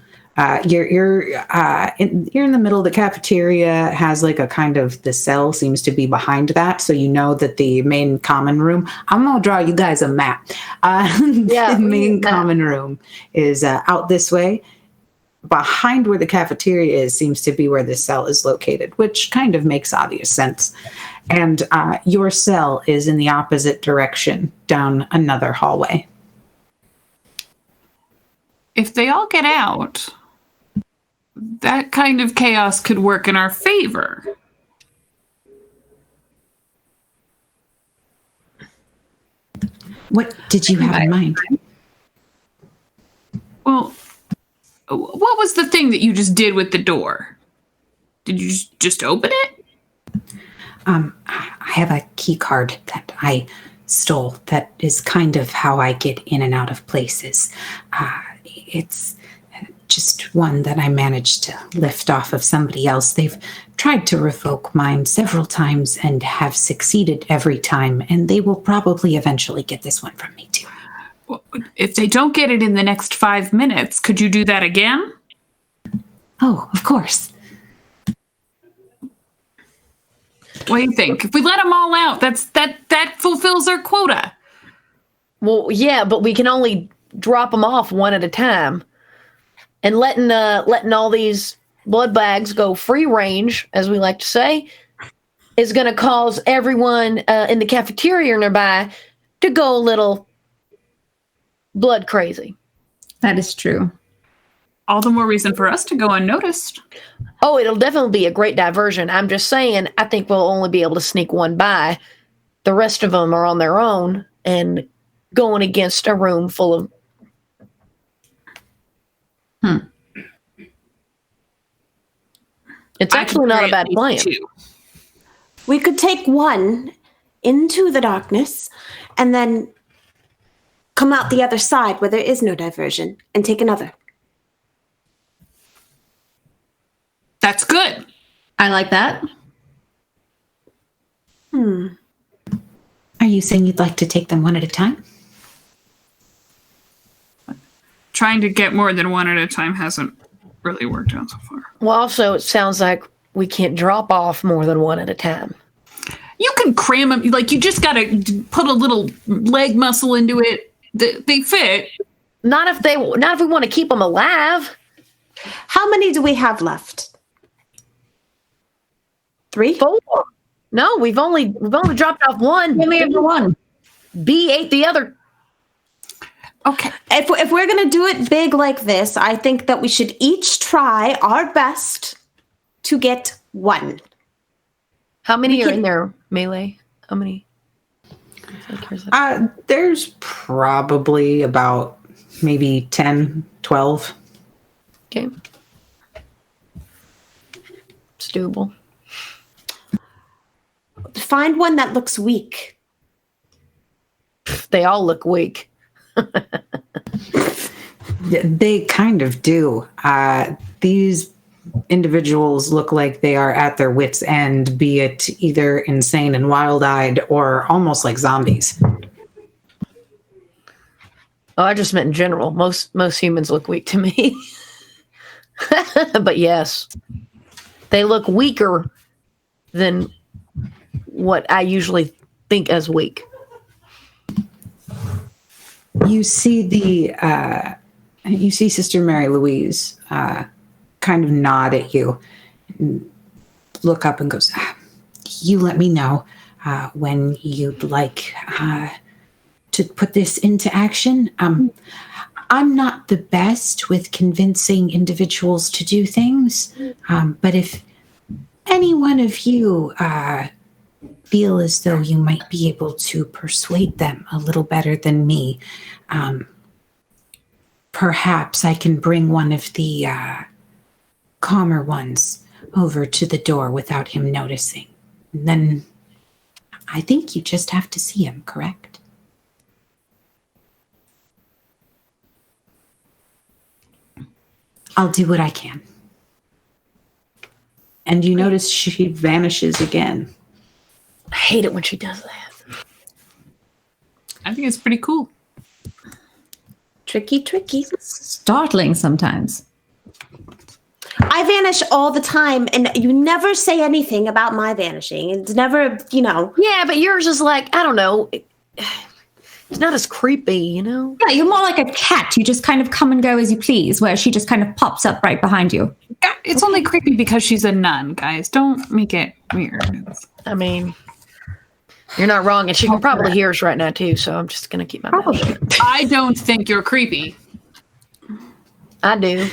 A: You're in the middle. The cafeteria has like a kind of, the cell seems to be behind that, so you know that the main common room. I'm gonna draw you guys a map. The main common room is out this way. Behind where the cafeteria is seems to be where the cell is located, which kind of makes obvious sense. And your cell is in the opposite direction down another hallway.
D: If they all get out, that kind of chaos could work in our favor.
A: What did you have in mind?
D: Well, what was the thing that you just did with the door? Did you just open it?
A: I have a key card that I stole. That is kind of how I get in and out of places. It's just one that I managed to lift off of somebody else. They've tried to revoke mine several times and have succeeded every time, and they will probably eventually get this one from me too.
D: Well, if they don't get it in the next 5 minutes, could you do that again?
A: Oh, of course.
D: What do you think? If we let them all out, that fulfills our quota.
B: Well, yeah, but we can only drop them off one at a time. And letting all these blood bags go free range, as we like to say, is going to cause everyone in the cafeteria nearby to go a little blood crazy.
E: That is true.
D: All the more reason for us to go unnoticed.
B: Oh, it'll definitely be a great diversion. I'm just saying, I think we'll only be able to sneak one by. The rest of them are on their own and going against a room full of... It's actually not a bad plan.
C: We could take one into the darkness and then come out the other side where there is no diversion and take another.
D: That's good.
E: I like that.
A: Are you saying you'd like to take them one at a time?
D: Trying to get more than one at a time hasn't really worked out so far.
B: Well, also, it sounds like we can't drop off more than one at a time.
D: You can cram them, like you just got to put a little leg muscle into it. They fit.
B: Not if we want to keep them alive.
C: How many do we have left? 3?
B: 4. No, we've only dropped off one.
E: We only have the one.
B: B ate the other.
D: Okay.
C: If we're going to do it big like this, I think that we should each try our best to get one.
B: How many are in there, Melee? How many?
A: There's probably about maybe 10, 12.
B: Okay. It's doable.
C: Find one that looks weak.
B: They all look weak.
A: They kind of do. These individuals look like they are at their wits' end, be it either insane and wild-eyed or almost like zombies.
B: Oh, I just meant in general. Most humans look weak to me. But yes, they look weaker than what I usually think as weak.
A: You see Sister Mary Louise kind of nod at you, look up and goes, you let me know when you'd like to put this into action. I'm not the best with convincing individuals to do things, but if any one of you feel as though you might be able to persuade them a little better than me, perhaps I can bring one of the calmer ones over to the door without him noticing. And then I think you just have to see him, correct? I'll do what I can. And you notice she vanishes again.
B: I hate it when she does that.
D: I think it's pretty cool.
C: Tricky.
E: Startling sometimes.
C: I vanish all the time, and you never say anything about my vanishing. It's never,
B: Yeah, but yours is like, I don't know. It's not as creepy,
E: Yeah, you're more like a cat. You just kind of come and go as you please, where she just kind of pops up right behind you.
D: It's only creepy because she's a nun, guys. Don't make it weird.
B: I mean, you're not wrong, and she can probably hear us right now too. So I'm just gonna keep my mouth shut.
D: I don't think you're creepy.
B: I do.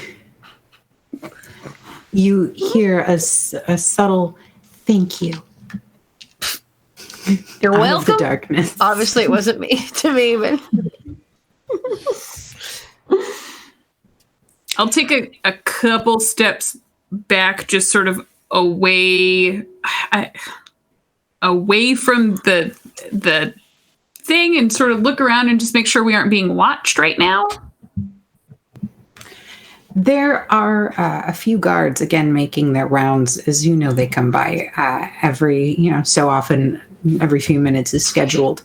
A: You hear a subtle thank you.
B: You're
A: out
B: welcome.
A: of the darkness.
B: Obviously, it wasn't me to me, but
D: I'll take a couple steps back, just sort of away from the thing and sort of look around and just make sure we aren't being watched right now?
A: There are a few guards, again, making their rounds. As you know, they come by every, so often, every few minutes is scheduled.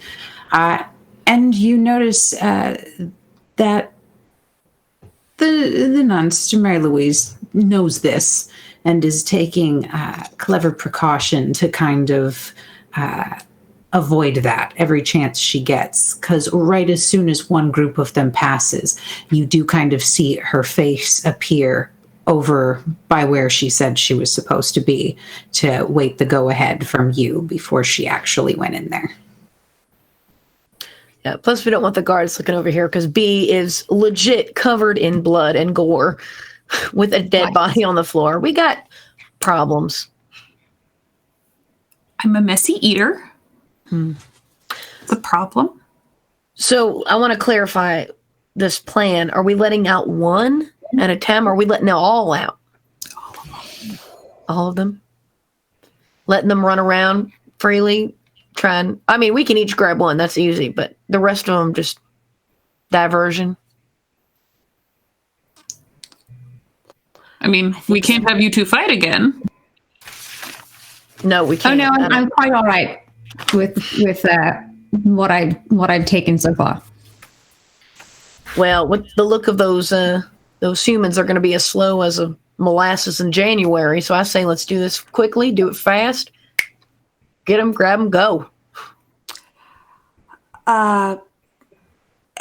A: And you notice that the nun, Sister Mary Louise, knows this and is taking clever precaution to kind of avoid that every chance she gets. Because right as soon as one group of them passes, you do kind of see her face appear over by where she said she was supposed to be to wait the go-ahead from you before she actually went in there.
B: Yeah, plus we don't want the guards looking over here because B is legit covered in blood and gore with a dead body on the floor. We got problems.
D: I'm a messy eater. It's a problem.
B: So I want to clarify this plan. Are we letting out one at a time, or are we letting them all out? All of them? Letting them run around freely? We can each grab one. That's easy. But the rest of them, just diversion.
D: We can't have you two fight again.
B: No, we can't.
E: Oh no, I'm quite all right with what I've taken so far.
B: Well, with the look of those humans are going to be as slow as a molasses in January. So I say let's do this quickly, do it fast, get them, grab them, go.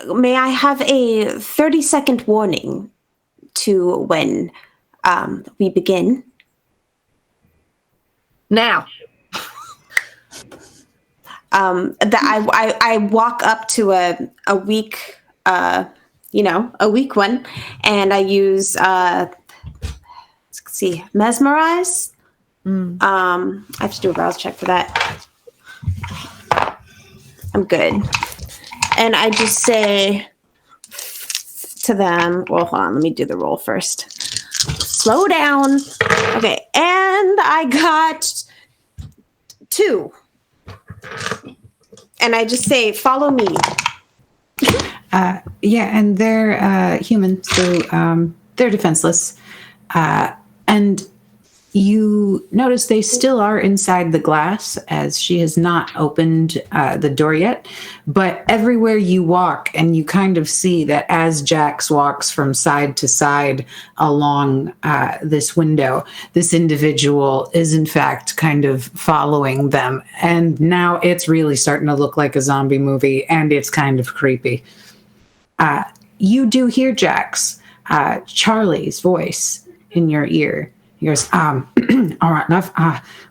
C: May I have a 30-second warning to when we begin?
B: Now.
C: That I walk up to a weak one, and I use let's see, mesmerize. I have to do a browse check for that. I'm good, and I just say to them, well, hold on, let me do the roll first. Slow down. Okay, and I got 2. And I just say, follow me.
A: And they're human, so they're defenseless. And you notice they still are inside the glass, as she has not opened the door yet. But everywhere you walk, and you kind of see that as Jax walks from side to side along this window, this individual is in fact kind of following them. And now it's really starting to look like a zombie movie, and it's kind of creepy. You do hear Jax, Charlie's voice in your ear. He goes, all right, love,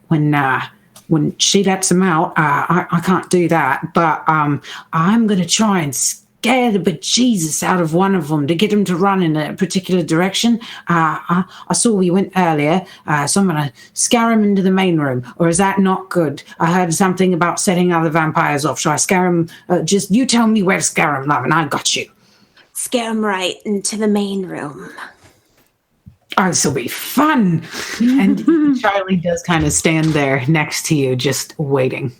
A: when she lets him out, I can't do that, but I'm going to try and scare the bejesus out of one of them to get him to run in a particular direction. I saw we went earlier, so I'm going to scare him into the main room. Or is that not good? I heard something about setting other vampires off. Shall I scare him? Just you tell me where to scare him, love, and I got you.
C: Scare him right into the main room.
A: Oh, this will be fun. And Charlie does kind of stand there next to you, just waiting.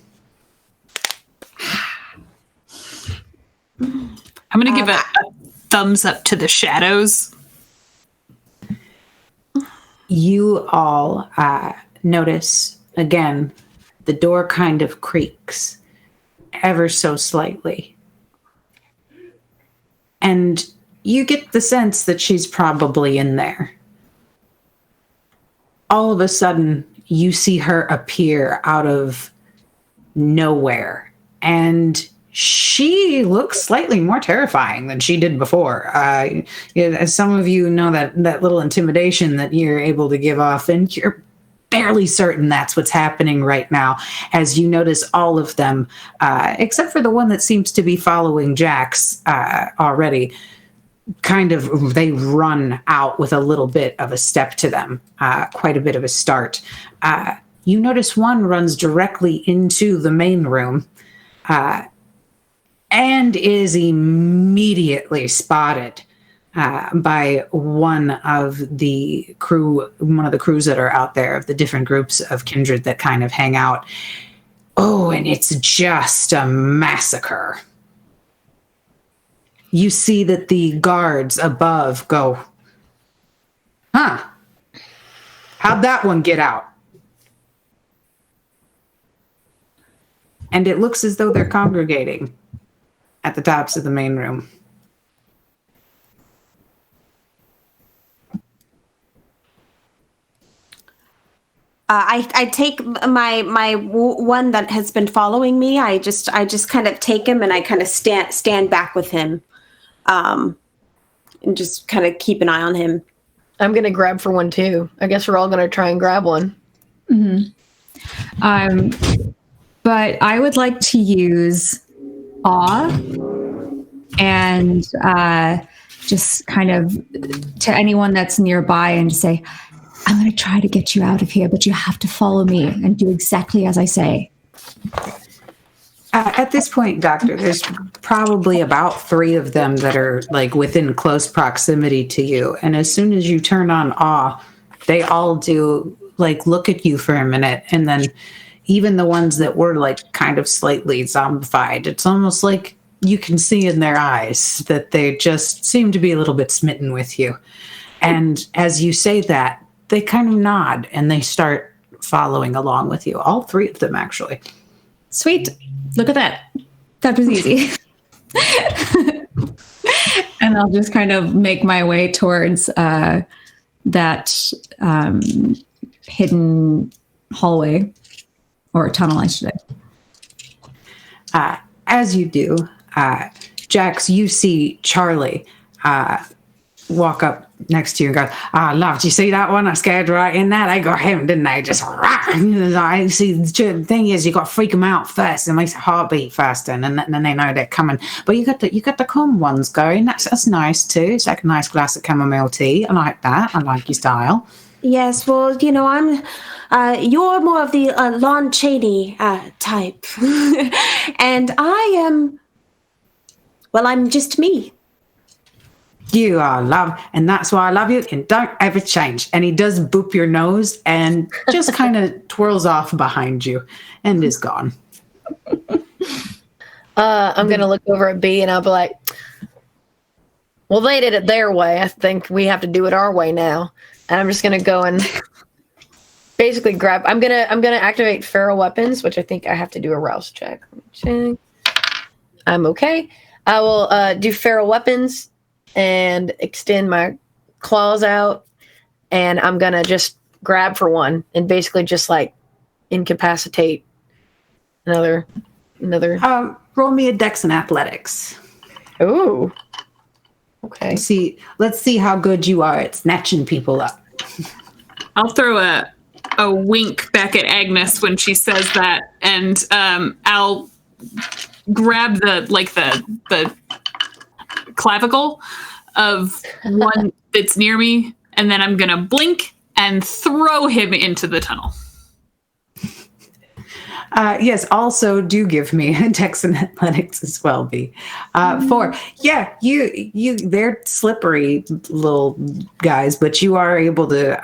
D: I'm going to give a thumbs up to the shadows.
A: You all notice, again, the door kind of creaks ever so slightly. And you get the sense that she's probably in there. All of a sudden, you see her appear out of nowhere, and she looks slightly more terrifying than she did before. As some of you know, that little intimidation that you're able to give off, and you're fairly certain that's what's happening right now, as you notice all of them, except for the one that seems to be following Jax already, kind of, they run out with a little bit of a step to them, quite a bit of a start. You notice one runs directly into the main room and is immediately spotted by one of the crews that are out there, of the different groups of kindred that kind of hang out. Oh, and it's just a massacre. You see that the guards above go, huh? How'd that one get out? And it looks as though they're congregating at the tops of the main room.
C: I take my one that has been following me. I just kind of take him and I kind of stand back with him, and just kind of keep an eye on him.
B: I'm gonna grab for one too. I guess we're all gonna try and grab one.
E: But I would like to use awe and just kind of to anyone that's nearby and say, I'm going to try to get you out of here, but you have to follow me and do exactly as I say.
A: At this point, Doctor, there's probably about 3 of them that are like within close proximity to you. And as soon as you turn on awe, they all do like look at you for a minute. And then even the ones that were like kind of slightly zombified, it's almost like you can see in their eyes that they just seem to be a little bit smitten with you. And as you say that, they kind of nod and they start following along with you. All 3 of them, actually.
E: Sweet. Look at that. That was easy. And I'll just kind of make my way towards that hidden hallway or tunnel, I should say.
A: As you do, Jax, you see Charlie walk up next to you and go, love, do you see that one? I scared right in that. I got him, didn't I? Just, I see, the thing is, you got to freak them out first. It makes the heart beat faster, and then they know they're coming. But you got the calm ones going. That's nice too. It's like a nice glass of chamomile tea. I like that. I like your style.
C: Yes, well, I'm. You're more of the Lon Chaney type, and I am. Well, I'm just me.
A: You are love, and that's why I love you, and don't ever change. And he does boop your nose and just kind of twirls off behind you and is gone.
B: I'm going to look over at B and I'll be like, well, they did it their way. I think we have to do it our way now. And I'm just going to go and basically grab. I'm going to activate feral weapons, which I think I have to do a rouse check. I'm okay. I will do feral weapons and extend my claws out, and I'm gonna just grab for one and basically just like incapacitate another.
A: Roll me a dex and athletics.
B: Ooh. Okay.
A: Let's see how good you are at snatching people up.
D: I'll throw a wink back at Agnes when she says that, and I'll grab the clavicle of one that's near me, and then I'm gonna blink and throw him into the tunnel.
A: Yes, also do give me a dex and athletics as well, B. 4. Yeah, you they're slippery little guys, but you are able to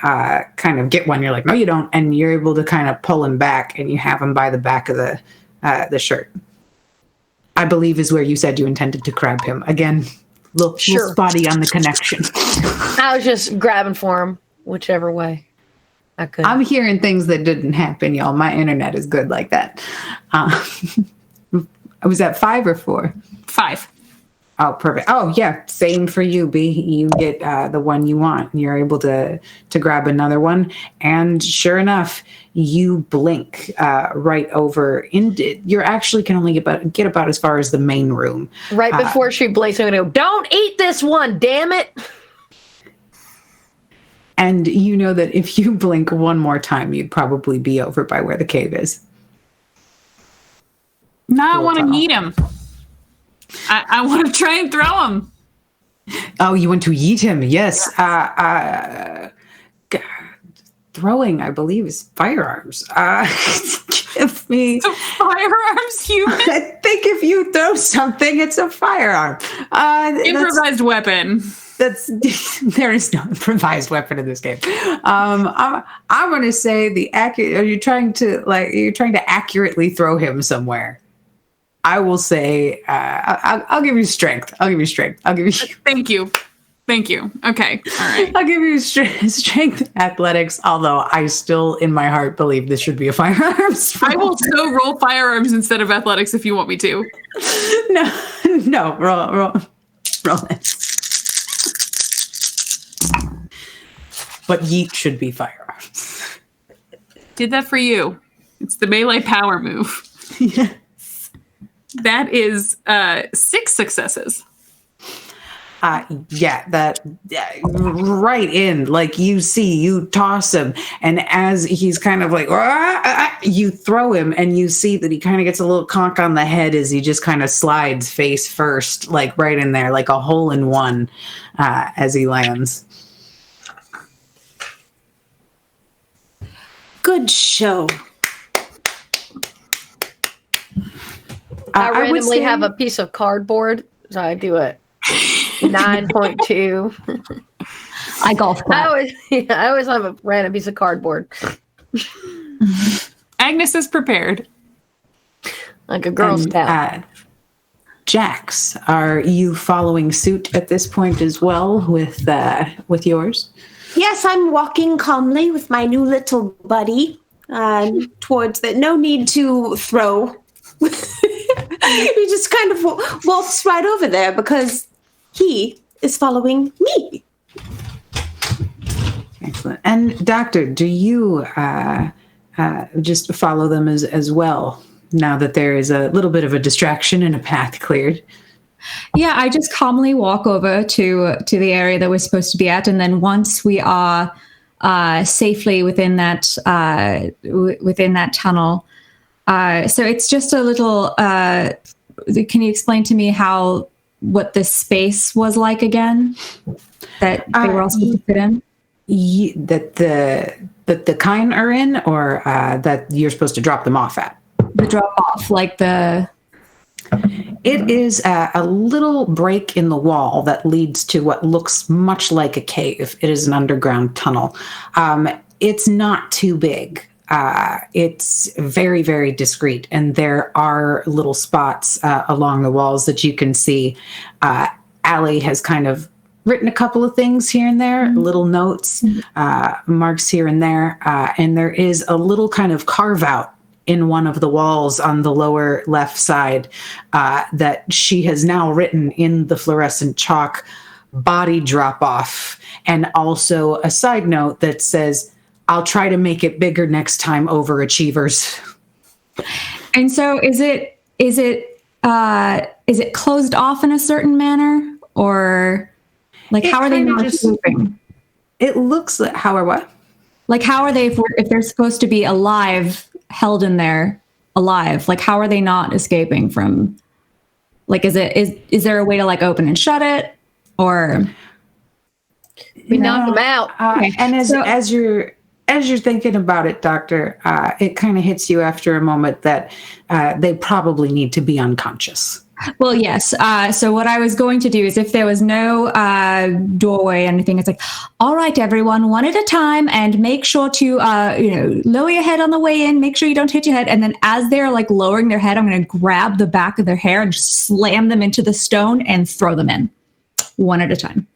A: kind of get one. You're like, no, you don't, and you're able to kind of pull him back, and you have him by the back of the shirt. I believe is where you said you intended to grab him. Again, little spotty on the connection.
B: I was just grabbing for him, whichever way I could.
A: I'm hearing things that didn't happen, y'all. My internet is good like that. Was that 5 or 4?
D: 5.
A: Oh, perfect. Oh, yeah. Same for you, B. You get the one you want. You're able to grab another one. And sure enough, you blink right over. You actually can only get about as far as the main room.
B: Right before she blinks, I'm going to go, don't eat this one, damn it.
A: And you know that if you blink one more time, you'd probably be over by where the cave is.
D: Now I want to eat him. I want to try and throw him.
A: Oh, you want to eat him? Yes. Throwing, I believe, is firearms. Give me...
D: So firearms, human?
A: I think if you throw something, it's a firearm.
D: Improvised weapon.
A: there is no improvised weapon in this game. I'm going to say the accurate. Are you trying to accurately throw him somewhere? I will say I'll give you strength. I'll give you strength. I'll give you.
D: Thank you. Okay. All right.
A: I'll give you strength athletics. Although I still, in my heart, believe this should be a firearms.
D: I will so roll firearms instead of athletics if you want me to.
A: No. Roll it. But yeet should be firearms.
D: Did that for you. It's the melee power move.
A: Yes.
D: That is 6 successes.
A: That right in, like you toss him, and as he's kind of like, you throw him, and you see that he kind of gets a little conk on the head as he just kind of slides face first, like right in there, like a hole in one, as he lands.
C: Good show.
B: I randomly have a piece of cardboard, so I do it. 9.2.
E: I golf clap.
B: I always have a random piece of cardboard.
D: Agnes is prepared.
B: Like a Girl Scout.
A: Jax, are you following suit at this point as well with yours?
C: Yes, I'm walking calmly with my new little buddy towards the. No need to throw. He just kind of walks right over there because he is following me.
A: Excellent. And Doctor, do you just follow them as well now that there is a little bit of a distraction and a path cleared?
E: Yeah, I just calmly walk over to the area that we're supposed to be at, and then once we are safely within that tunnel, so it's just a little. Can you explain to me what this space was like again? That they were all supposed to fit in.
A: That the kind are in, or that you're supposed to drop them off at.
E: The drop off, like the.
A: It is a little break in the wall that leads to what looks much like a cave. It is an underground tunnel. It's not too big. It's very, very discreet, and there are little spots along the walls that you can see. Allie has kind of written a couple of things here and there, little notes, marks here and there, and there is a little kind of carve out in one of the walls on the lower left side that she has now written in the fluorescent chalk, body drop off, and also a side note that says, I'll try to make it bigger next time, overachievers.
E: And so is it closed off in a certain manner, or like how are they not escaping?
A: It looks like how or what?
E: Like how are they if they're supposed to be alive, held in there alive? Like how are they not escaping from? Like is there a way to like open and shut it, or
B: we knock them out?
E: Okay.
A: And as you're thinking about it, Doctor, it kind of hits you after a moment that they probably need to be unconscious.
E: Well, yes. So what I was going to do is if there was no doorway or anything, it's like, all right, everyone, one at a time, and make sure to, lower your head on the way in. Make sure you don't hit your head. And then as they're like lowering their head, I'm going to grab the back of their hair and just slam them into the stone and throw them in one at a time.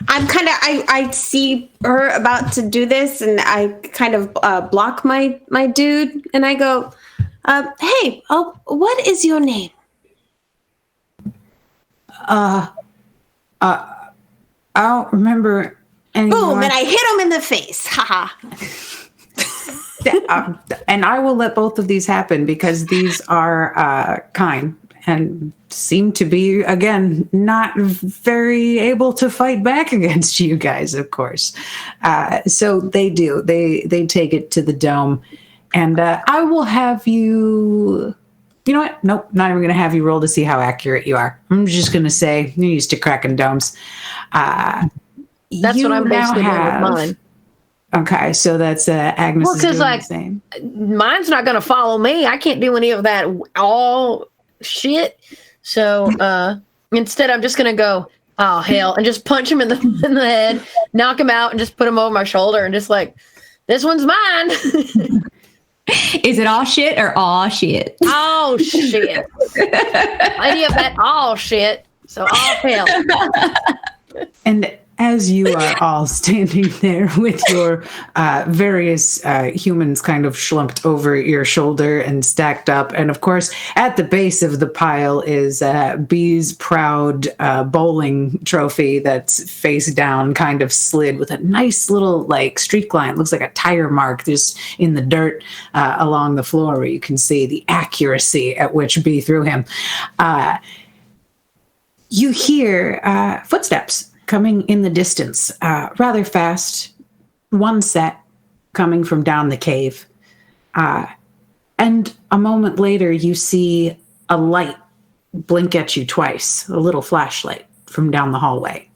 C: I'm kind of, I see her about to do this, and I kind of block my dude, and I go, hey, what is your name?
A: I don't remember anymore.
C: Boom, and I hit him in the face. Haha.
A: And I will let both of these happen because these are kind and seem to be, again, not very able to fight back against you guys, of course. So they do. They take it to the dome. And I will have you... You know what? Nope, not even going to have you roll to see how accurate you are. I'm just going to say you're used to cracking domes.
B: That's what I'm basically doing with mine.
A: Okay, so that's Agnes.
B: Well, because like mine's not going to follow me. I can't do any of that all shit. So instead, I'm just going to go Oh hell! And just punch him in the head, knock him out, and just put him over my shoulder, and just like, this one's mine.
E: Is it all shit or all shit?
B: Oh shit! Any of that all shit. So all hell.
A: And as you are all standing there with your various humans kind of slumped over your shoulder and stacked up, and of course, at the base of the pile is Bee's proud bowling trophy that's face down, kind of slid with a nice little like streak line. It looks like a tire mark just in the dirt along the floor where you can see the accuracy at which Bee threw him. You hear footsteps coming in the distance, rather fast, one set coming from down the cave. And a moment later, you see a light blink at you twice, a little flashlight from down the hallway.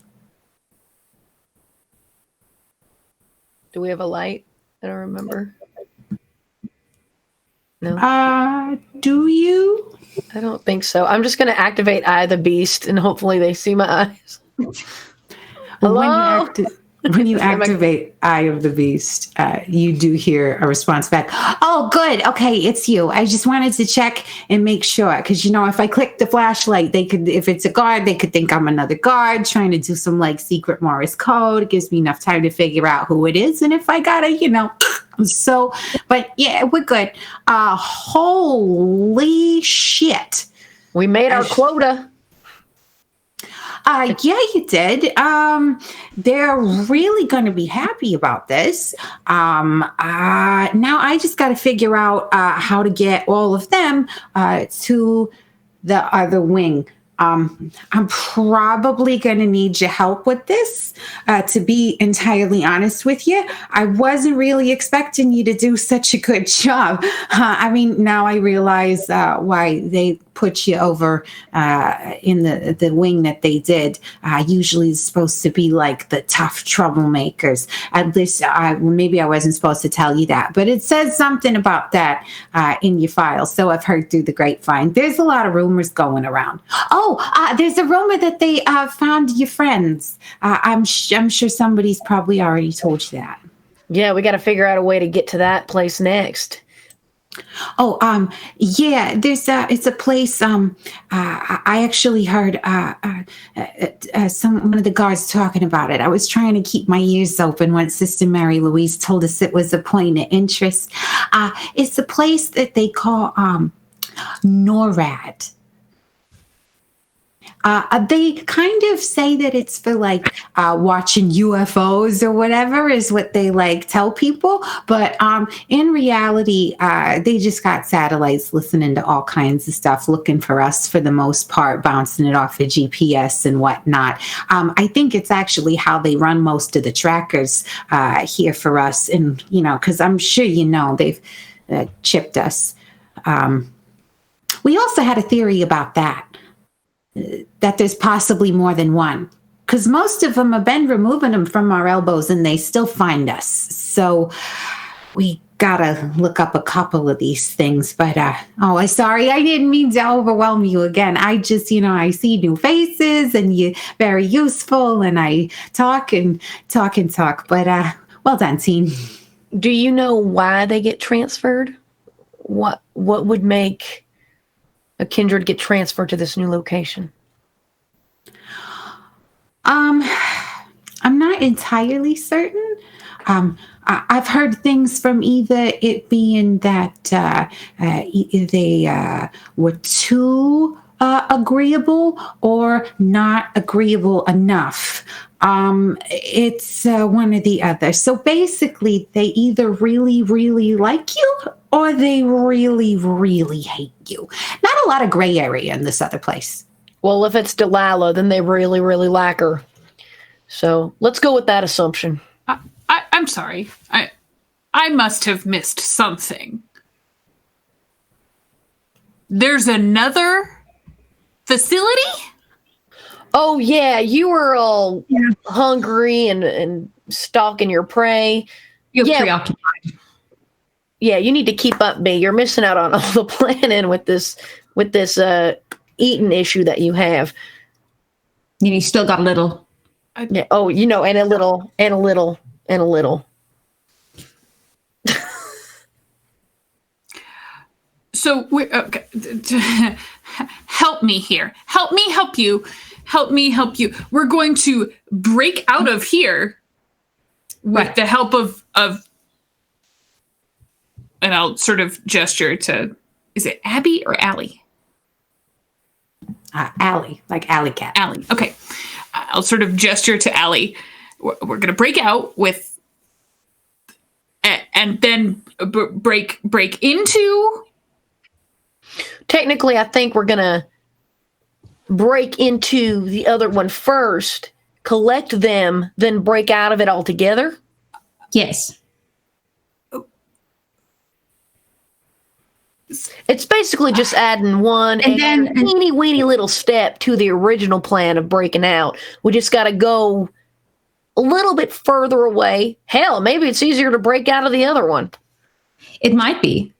B: Do we have a light? I don't remember. No.
A: Do you?
B: I don't think so. I'm just going to activate Eye of the Beast, and hopefully they see my eyes. Hello?
A: When you activate Eye of the Beast, you do hear a response back. Oh, good. Okay, it's you. I just wanted to check and make sure. Because, if I click the flashlight, if it's a guard, they could think I'm another guard trying to do some, like, secret Morse code. It gives me enough time to figure out who it is. And if I gotta, So, but, yeah, we're good. Holy shit.
B: We made our quota.
A: Yeah, you did. They're really going to be happy about this. Now I just got to figure out how to get all of them to the other wing. I'm probably going to need your help with this, to be entirely honest with you. I wasn't really expecting you to do such a good job. Now I realize why they put you over in the wing that they did. Usually it's supposed to be like the tough troublemakers. At least maybe I wasn't supposed to tell you that, but it says something about that in your file. So I've heard through the grapevine. There's a lot of rumors going around. There's a rumor that they found your friends. I'm sure somebody's probably already told you that.
B: Yeah, we got to figure out a way to get to that place next.
A: Yeah, it's a place, I actually heard, one of the guards talking about it. I was trying to keep my ears open when Sister Mary Louise told us it was a point of interest. It's a place that they call, NORAD. They kind of say that it's for like watching UFOs or whatever is what they like tell people. But in reality, they just got satellites listening to all kinds of stuff, looking for us for the most part, bouncing it off of GPS and whatnot. I think it's actually how they run most of the trackers here for us. And, because I'm sure they've chipped us. We also had a theory about that there's possibly more than one, because most of them have been removing them from our elbows and they still find us. So we gotta look up a couple of these things. But sorry, I didn't mean to overwhelm you again. I just, I see new faces and you're very useful, and I talk and talk and talk. But well done, team.
B: Do you know why they get transferred? What would make a kindred get transferred to this new location?
A: I'm not entirely certain. I've heard things from either it being that they were too agreeable or not agreeable enough. It's one or the other. So basically, they either really, really like you or they really, really hate you. Not a lot of gray area in this other place.
B: Well, if it's Delilah, then they really, really like her. So let's go with that assumption.
D: I'm sorry. I must have missed something. There's another facility?
B: Oh, yeah. You were all hungry and stalking your prey.
E: You're preoccupied.
B: Yeah, you need to keep up, B. You're missing out on all the planning with this eating issue that you have.
E: You still got a little.
B: Yeah. Oh, and a little, and a little, and a little.
D: So okay. Help me here. Help me help you. Help me help you. We're going to break out of here with the help of and I'll sort of gesture to, is it Abby or Allie?
A: Allie, like alley cat.
D: Allie. Okay. I'll sort of gesture to Allie. We're going to break out with, and then break into.
B: Technically, I think we're going to break into the other one first, collect them, then break out of it altogether.
E: Yes.
B: It's basically just adding one
E: And then-
B: teeny weeny little step to the original plan of breaking out. We just got to go a little bit further away. Hell, maybe it's easier to break out of the other one.
E: It might be.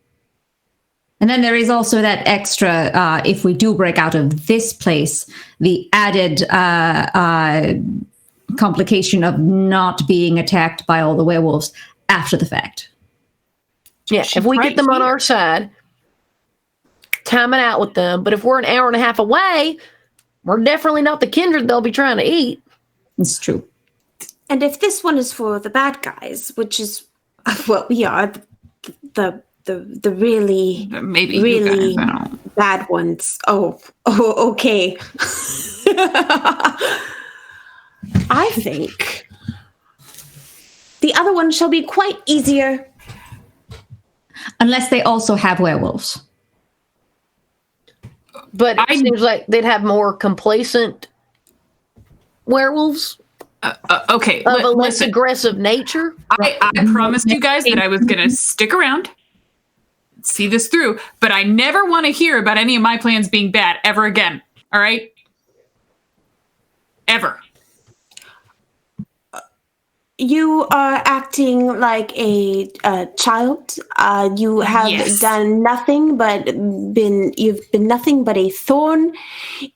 E: And then there is also that extra, if we do break out of this place, the added complication of not being attacked by all the werewolves after the fact.
B: Yeah, if we get them on our side, time it out with them. But if we're an hour and a half away, we're definitely not the kindred they'll be trying to eat.
E: It's true.
C: And if this one is for the bad guys, which is what we are, the really
D: Maybe
C: really
D: you guys, I don't.
C: bad ones. Oh, okay. I think the other one shall be quite easier.
E: Unless they also have werewolves.
B: But it seems like they'd have more complacent werewolves
D: Okay.
B: of a less
D: Listen,
B: aggressive nature.
D: I promised you guys that I was going to stick around, see this through, but I never want to hear about any of my plans being bad ever again. All right? Ever.
C: You are acting like a child. You have
D: Yes.
C: done nothing but you've been nothing but a thorn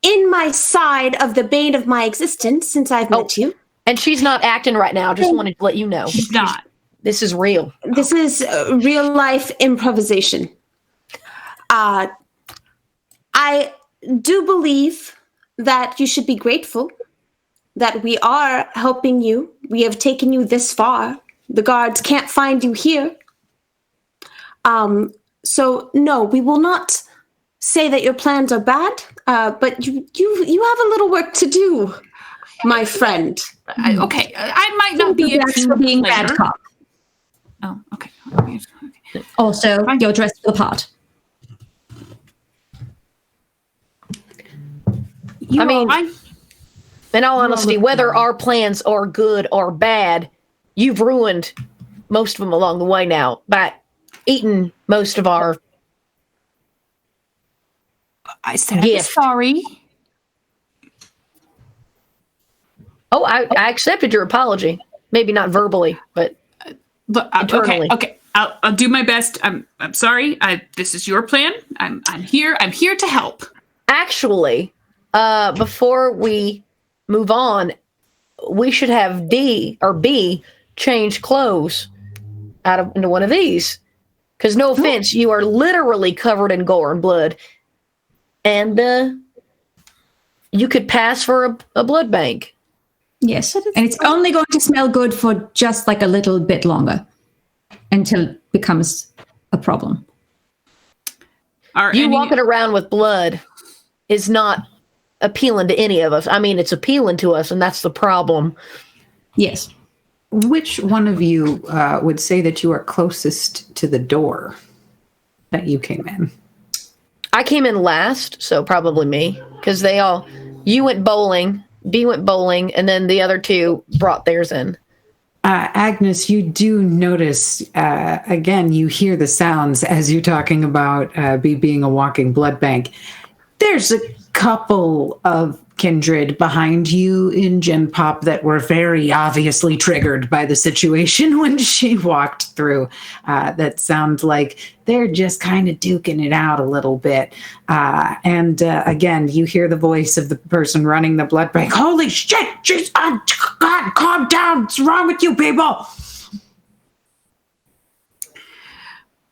C: in my side of the bane of my existence since I've met you.
B: And she's not acting right now. Just wanted to let you know.
D: She's not.
B: This is real.
C: This is real life improvisation. I do believe that you should be grateful that we are helping you. We have taken you this far. The guards can't find you here. So no, we will not say that your plans are bad, but you have a little work to do, my friend.
D: Okay. I might not be a
E: That's
D: team
E: for being
D: player.
E: bad cop.
D: Oh, okay. Okay.
E: Also, you're dressed for the part.
B: I mean,
D: Fine.
B: in all honesty, whether our plans are good or bad, you've ruined most of them along the way now by eating most of our
D: I said
B: gift.
D: sorry.
B: Oh, I accepted your apology. Maybe not verbally, but
D: Look,
B: Internally.
D: okay. I'll do my best. I'm sorry. This is your plan. I'm here. I'm here to help.
B: actually, before we move on, we should have D or B change clothes into one of these. Because no offense, you are literally covered in gore and blood. And you could pass for a blood bank.
E: Yes. And it's only going to smell good for just like a little bit longer until it becomes a problem.
B: You walking around with blood is not appealing to any of us. I mean, it's appealing to us, and that's the problem.
E: Yes.
A: Which one of you would say that you are closest to the door that you came in?
B: I came in last, so probably me. Because you went bowling, B went bowling, and then the other two brought theirs in.
A: Agnes, you do notice, again, you hear the sounds as you're talking about B being a walking blood bank. There's a couple of kindred behind you in Gen Pop that were very obviously triggered by the situation when she walked through. That sounds like they're just kind of duking it out a little bit. And again, you hear the voice of the person running the blood bank. Holy shit! Jeez, God, calm down. What's wrong with you people?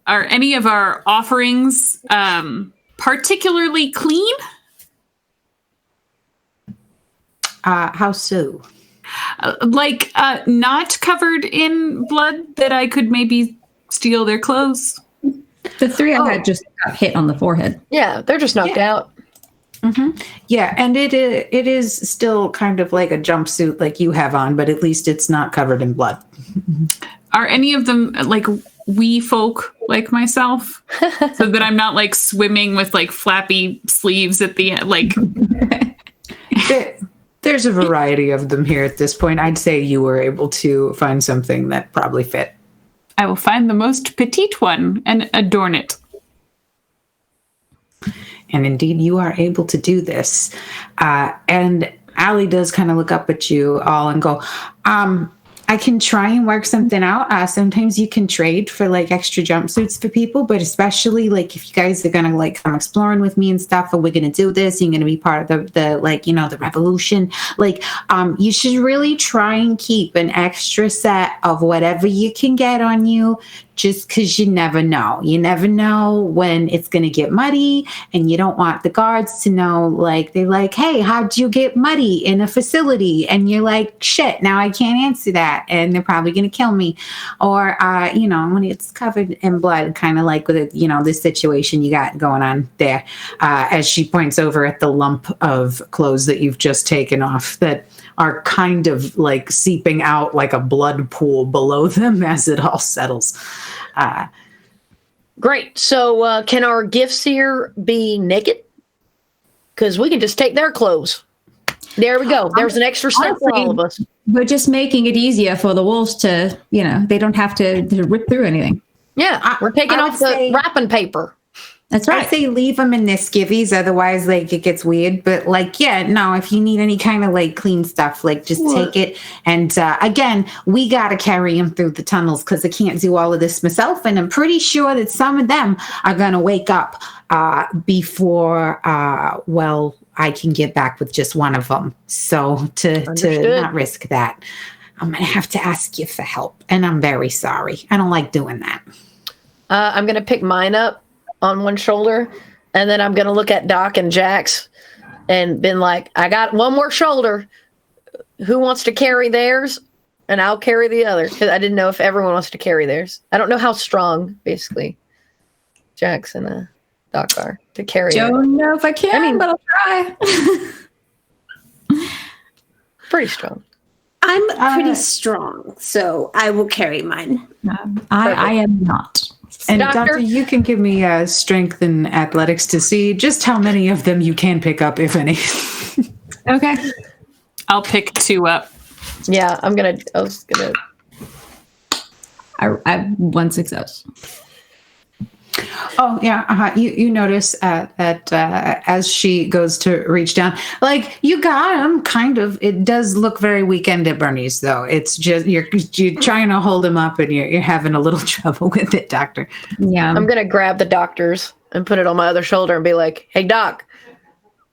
D: Are any of our offerings particularly clean?
A: How so?
D: Not covered in blood that I could maybe steal their clothes?
E: The three I had just got hit on the forehead.
B: Yeah, they're just knocked out.
A: Mm-hmm. Yeah, and it is still kind of like a jumpsuit like you have on, but at least it's not covered in blood.
D: Are any of them like wee folk like myself? So that I'm not like swimming with like flappy sleeves at the end, like...
A: There's a variety of them here at this point. I'd say you were able to find something that probably fit.
D: I will find the most petite one and adorn it.
A: And indeed, you are able to do this. And Allie does kind of look up at you all and go, I can try and work something out. Sometimes you can trade for like extra jumpsuits for people, but especially like if you guys are gonna like come exploring with me and stuff, and we're gonna do this, you're gonna be part of the like, you know, the revolution. Like, you should really try and keep an extra set of whatever you can get on you, just because you never know. You never know when it's going to get muddy, and you don't want the guards to know, like, they're like, hey, how'd you get muddy in a facility? And you're like, shit, now I can't answer that. And they're probably going to kill me. Or, you know, when it's covered in blood, kind of like with, you know, this situation you got going on there, as she points over at the lump of clothes that you've just taken off that are kind of like seeping out like a blood pool below them as it all settles.
B: Great. So can our gifts here be naked? Because we can just take their clothes. There we go. There's an extra step for all of us.
E: We're just making it easier for the wolves to, you know, they don't have to rip through anything.
B: Yeah, we're taking off the wrapping paper.
E: That's right.
A: I say leave them in their skivvies, otherwise, like, it gets weird. But, like, yeah, no, if you need any kind of, like, clean stuff, like, just take it. And, again, we got to carry them through the tunnels because I can't do all of this myself. And I'm pretty sure that some of them are going to wake up before, I can get back with just one of them. So to not risk that, I'm going to have to ask you for help. And I'm very sorry. I don't like doing that.
B: I'm going to pick mine up on one shoulder, and then I'm going to look at Doc and Jax and been like, I got one more shoulder. Who wants to carry theirs? And I'll carry the other. Because I didn't know if everyone wants to carry theirs. I don't know how strong, basically, Jax and Doc are to carry.
E: Don't know if I can, but I'll try.
B: Pretty strong.
C: I'm pretty strong, so I will carry mine.
E: I am not.
A: And Doctor, you can give me strength and athletics to see just how many of them you can pick up, if any.
E: Okay.
D: I'll pick 2 up.
B: Yeah, I
E: have one success.
A: Oh, yeah. You notice that as she goes to reach down, like, you got him, kind of. It does look very Weekend at Bernie's, though. It's just you're trying to hold him up, and you're having a little trouble with it, Doctor.
E: Yeah.
B: I'm going to grab the doctor's and put it on my other shoulder and be like, hey, Doc,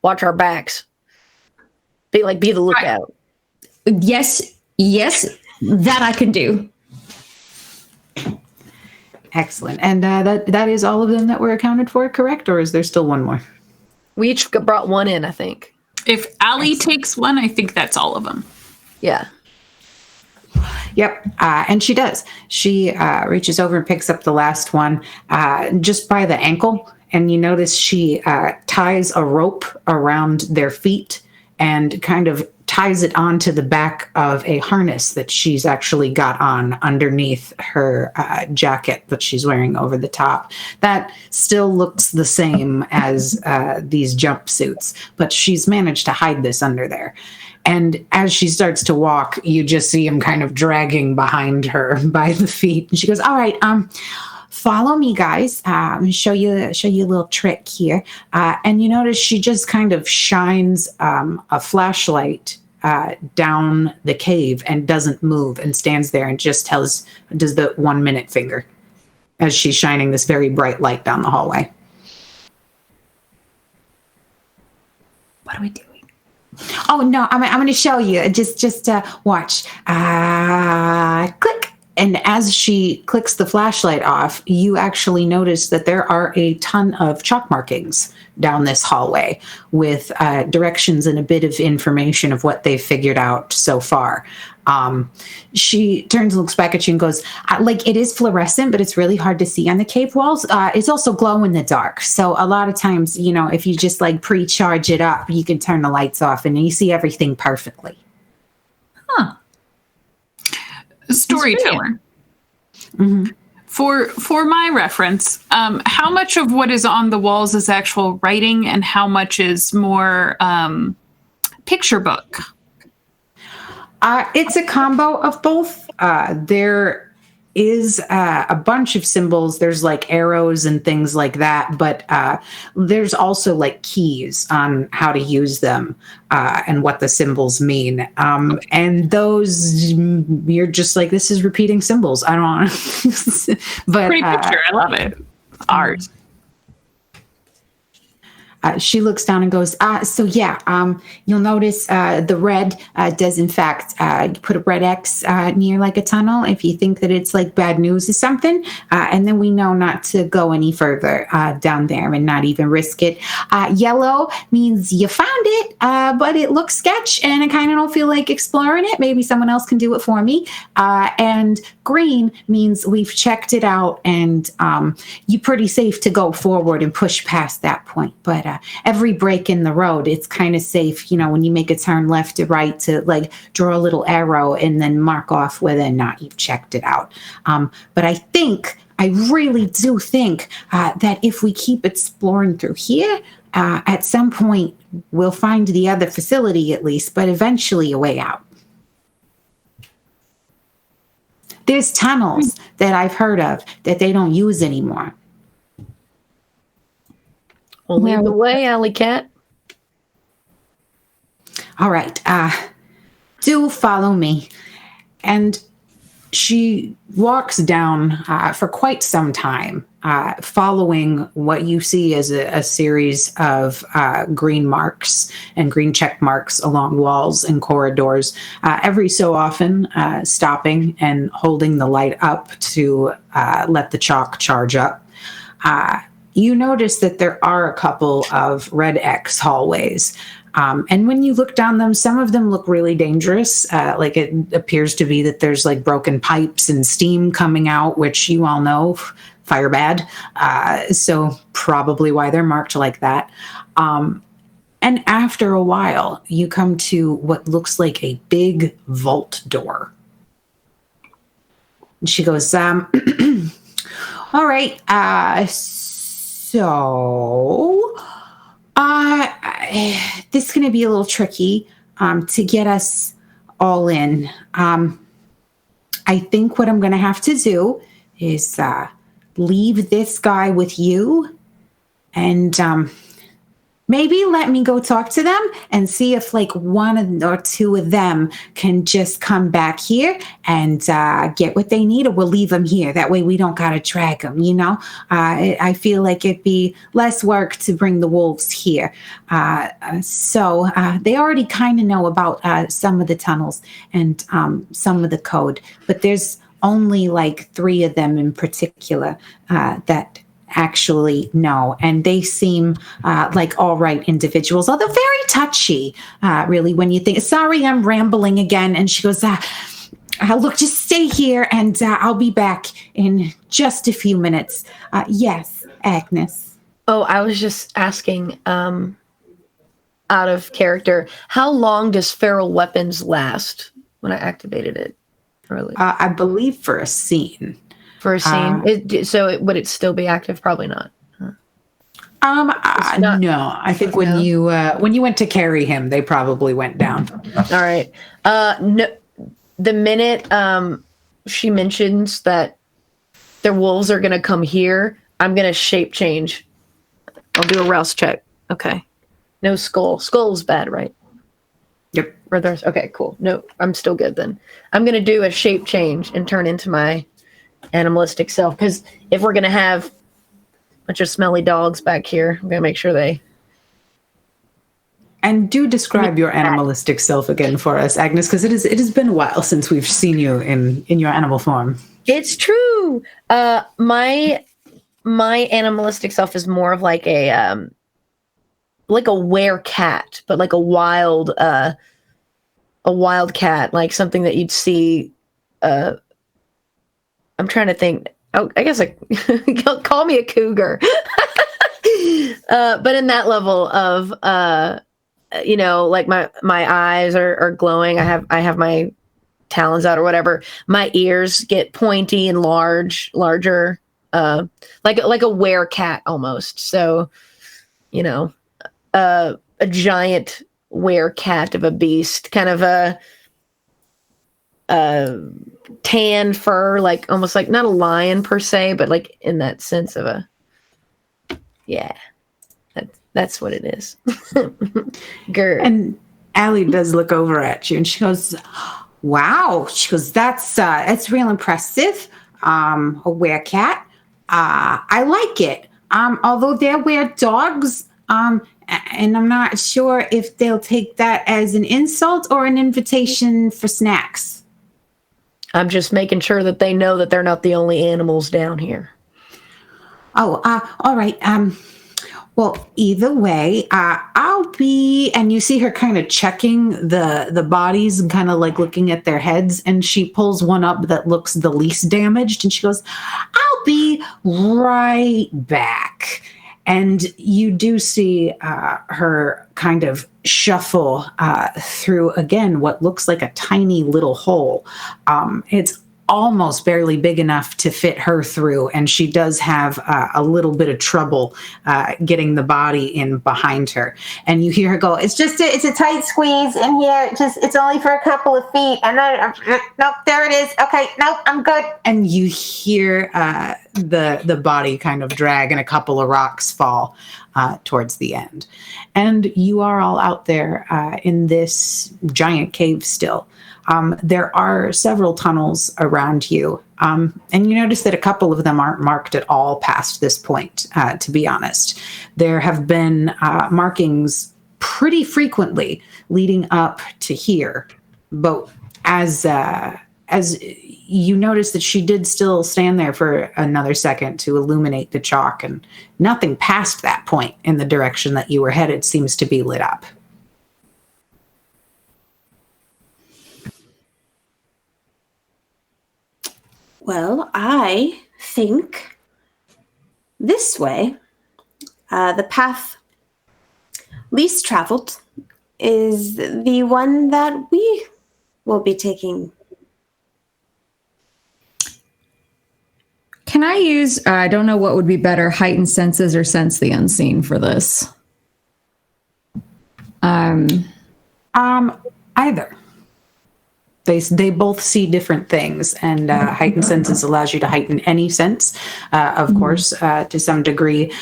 B: watch our backs. Be the lookout.
E: Yes, that I can do.
A: Excellent. And that is all of them that were accounted for, correct? Or is there still one more?
B: We each brought one in, I think.
D: If Allie takes one, I think that's all of them.
B: Yeah.
A: Yep. And she does. She reaches over and picks up the last one just by the ankle. And you notice she ties a rope around their feet and kind of ties it onto the back of a harness that she's actually got on underneath her jacket that she's wearing over the top. That still looks the same as these jumpsuits, but she's managed to hide this under there. And as she starts to walk, you just see him kind of dragging behind her by the feet. And she goes, all right, follow me, guys. Show you a little trick here. And you notice she just kind of shines a flashlight down the cave and doesn't move and stands there and just does the 1 minute finger as she's shining this very bright light down the hallway. What are we doing? Oh no, I'm going to show you. Just watch. Click. And as she clicks the flashlight off, you actually notice that there are a ton of chalk markings down this hallway with directions and a bit of information of what they've figured out so far. She turns and looks back at you and goes, like, it is fluorescent, but it's really hard to see on the cave walls. It's also glow in the dark. So a lot of times, if you just like pre-charge it up, you can turn the lights off and you see everything perfectly.
E: Huh.
D: Storyteller.
A: Mm-hmm.
D: For my reference, how much of what is on the walls is actual writing and how much is more picture book?
A: It's a combo of both. There is a bunch of symbols. There's like arrows and things like that, but there's also like keys on how to use them and what the symbols mean. And those, you're just like, this is repeating symbols. I don't know. But
D: pretty picture. I love it. Art.
A: She looks down and goes, so yeah, you'll notice the red does in fact put a red X near like a tunnel if you think that it's like bad news or something. And then we know not to go any further down there and not even risk it. Yellow means you found it, but it looks sketch and I kind of don't feel like exploring it. Maybe someone else can do it for me. And green means we've checked it out and you're pretty safe to go forward and push past that point. But every break in the road, it's kind of safe, when you make a turn left or right to like draw a little arrow and then mark off whether or not you've checked it out. But I really do think that if we keep exploring through here, at some point we'll find the other facility at least, but eventually a way out. There's tunnels that I've heard of that they don't use anymore.
B: Well, lead the way, Alley Cat.
A: All right. Do follow me. And she walks down for quite some time, following what you see as a series of green marks and green check marks along walls and corridors, every so often stopping and holding the light up to let the chalk charge up. You notice that there are a couple of red X hallways. And when you look down them, some of them look really dangerous. Like it appears to be that there's like broken pipes and steam coming out, which you all know, fire bad. So probably why they're marked like that. And after a while, you come to what looks like a big vault door. And she goes, all right, so this is going to be a little tricky to get us all in. I think what I'm going to have to do is leave this guy with you and maybe let me go talk to them and see if like one or two of them can just come back here and get what they need, or we'll leave them here. That way we don't got to drag them, I feel like it'd be less work to bring the wolves here. So they already kind of know about some of the tunnels and some of the code, but there's only like 3 of them in particular that actually know, and they seem like all right individuals, although very touchy, really, when you think, sorry, I'm rambling again. And she goes, look, just stay here and I'll be back in just a few minutes. Yes, Agnes.
B: Oh, I was just asking, out of character, how long does feral weapons last when I activated it earlier?
A: I believe for a scene.
B: For a scene? Would it still be active? Probably not. Huh?
A: No. I think when you went to carry him, they probably went down.
B: All right. No, the minute she mentions that their wolves are going to come here, I'm going to shape change. I'll do a rouse check. Okay. No skull. Skull's bad, right?
A: Yep.
B: Okay, cool. No, I'm still good then. I'm going to do a shape change and turn into my animalistic self. Because if we're going to have a bunch of smelly dogs back here, I'm going to make sure they...
A: And do describe your animalistic self again for us, Agnes, because it has been a while since we've seen you in your animal form.
B: It's true. My animalistic self is more of like a werecat, but like a wild cat, like something that you'd see. I'm trying to think. Oh, I guess call me a cougar. But in that level of like my eyes are glowing. I have my talons out or whatever. My ears get pointy and larger, like a werecat almost. So, a giant werecat of a beast, kind of a tan fur, like almost like not a lion per se, but like in that sense of that's what it is. Grr.
A: And Allie does look over at you and she goes, wow. She goes, that's real impressive. A werecat. I like it. Although they're were dogs, and I'm not sure if they'll take that as an insult or an invitation for snacks.
B: I'm just making sure that they know that they're not the only animals down here.
A: Oh, all right. Well, either way, I'll be, and you see her kind of checking the bodies and kind of like looking at their heads, and she pulls one up that looks the least damaged, and she goes, I'll be right back. And you do see her kind of shuffle through, again, what looks like a tiny little hole. It's almost barely big enough to fit her through, and she does have a little bit of trouble getting the body in behind her. And you hear her go, it's a tight squeeze in here. It's only for a couple of feet. And then nope, there it is. Okay, nope, I'm good. And you hear the body kind of drag and a couple of rocks fall towards the end. And you are all out there in this giant cave still. There are several tunnels around you, and you notice that a couple of them aren't marked at all past this point, to be honest. There have been markings pretty frequently leading up to here, but as you notice that she did still stand there for another second to illuminate the chalk, and nothing past that point in the direction that you were headed seems to be lit up.
C: Well, I think this way, the path least traveled is the one that we will be taking.
E: Can I use, I don't know what would be better, heightened senses or sense the unseen for this?
A: Either. They both see different things, and heightened senses allows you to heighten any sense, of course, to some degree.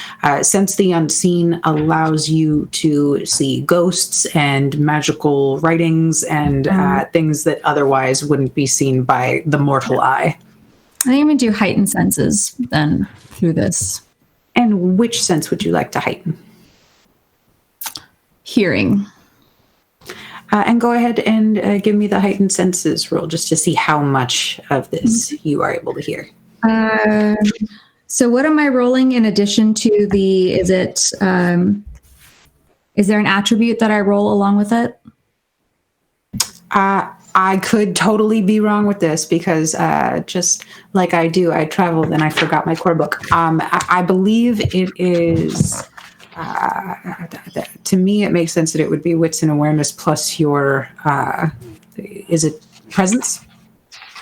A: Sense the unseen allows you to see ghosts and magical writings and things that otherwise wouldn't be seen by the mortal eye.
E: I think I'm going to do heightened senses then through this.
A: And which sense would you like to heighten?
E: Hearing.
A: And go ahead and give me the heightened senses roll just to see how much of this you are able to hear.
E: So what am I rolling in addition to the, is there an attribute that I roll along with it?
A: I could totally be wrong with this because just like I do, I traveled and I forgot my core book. I believe it is... to me, it makes sense that it would be wits and awareness plus your, is it presence?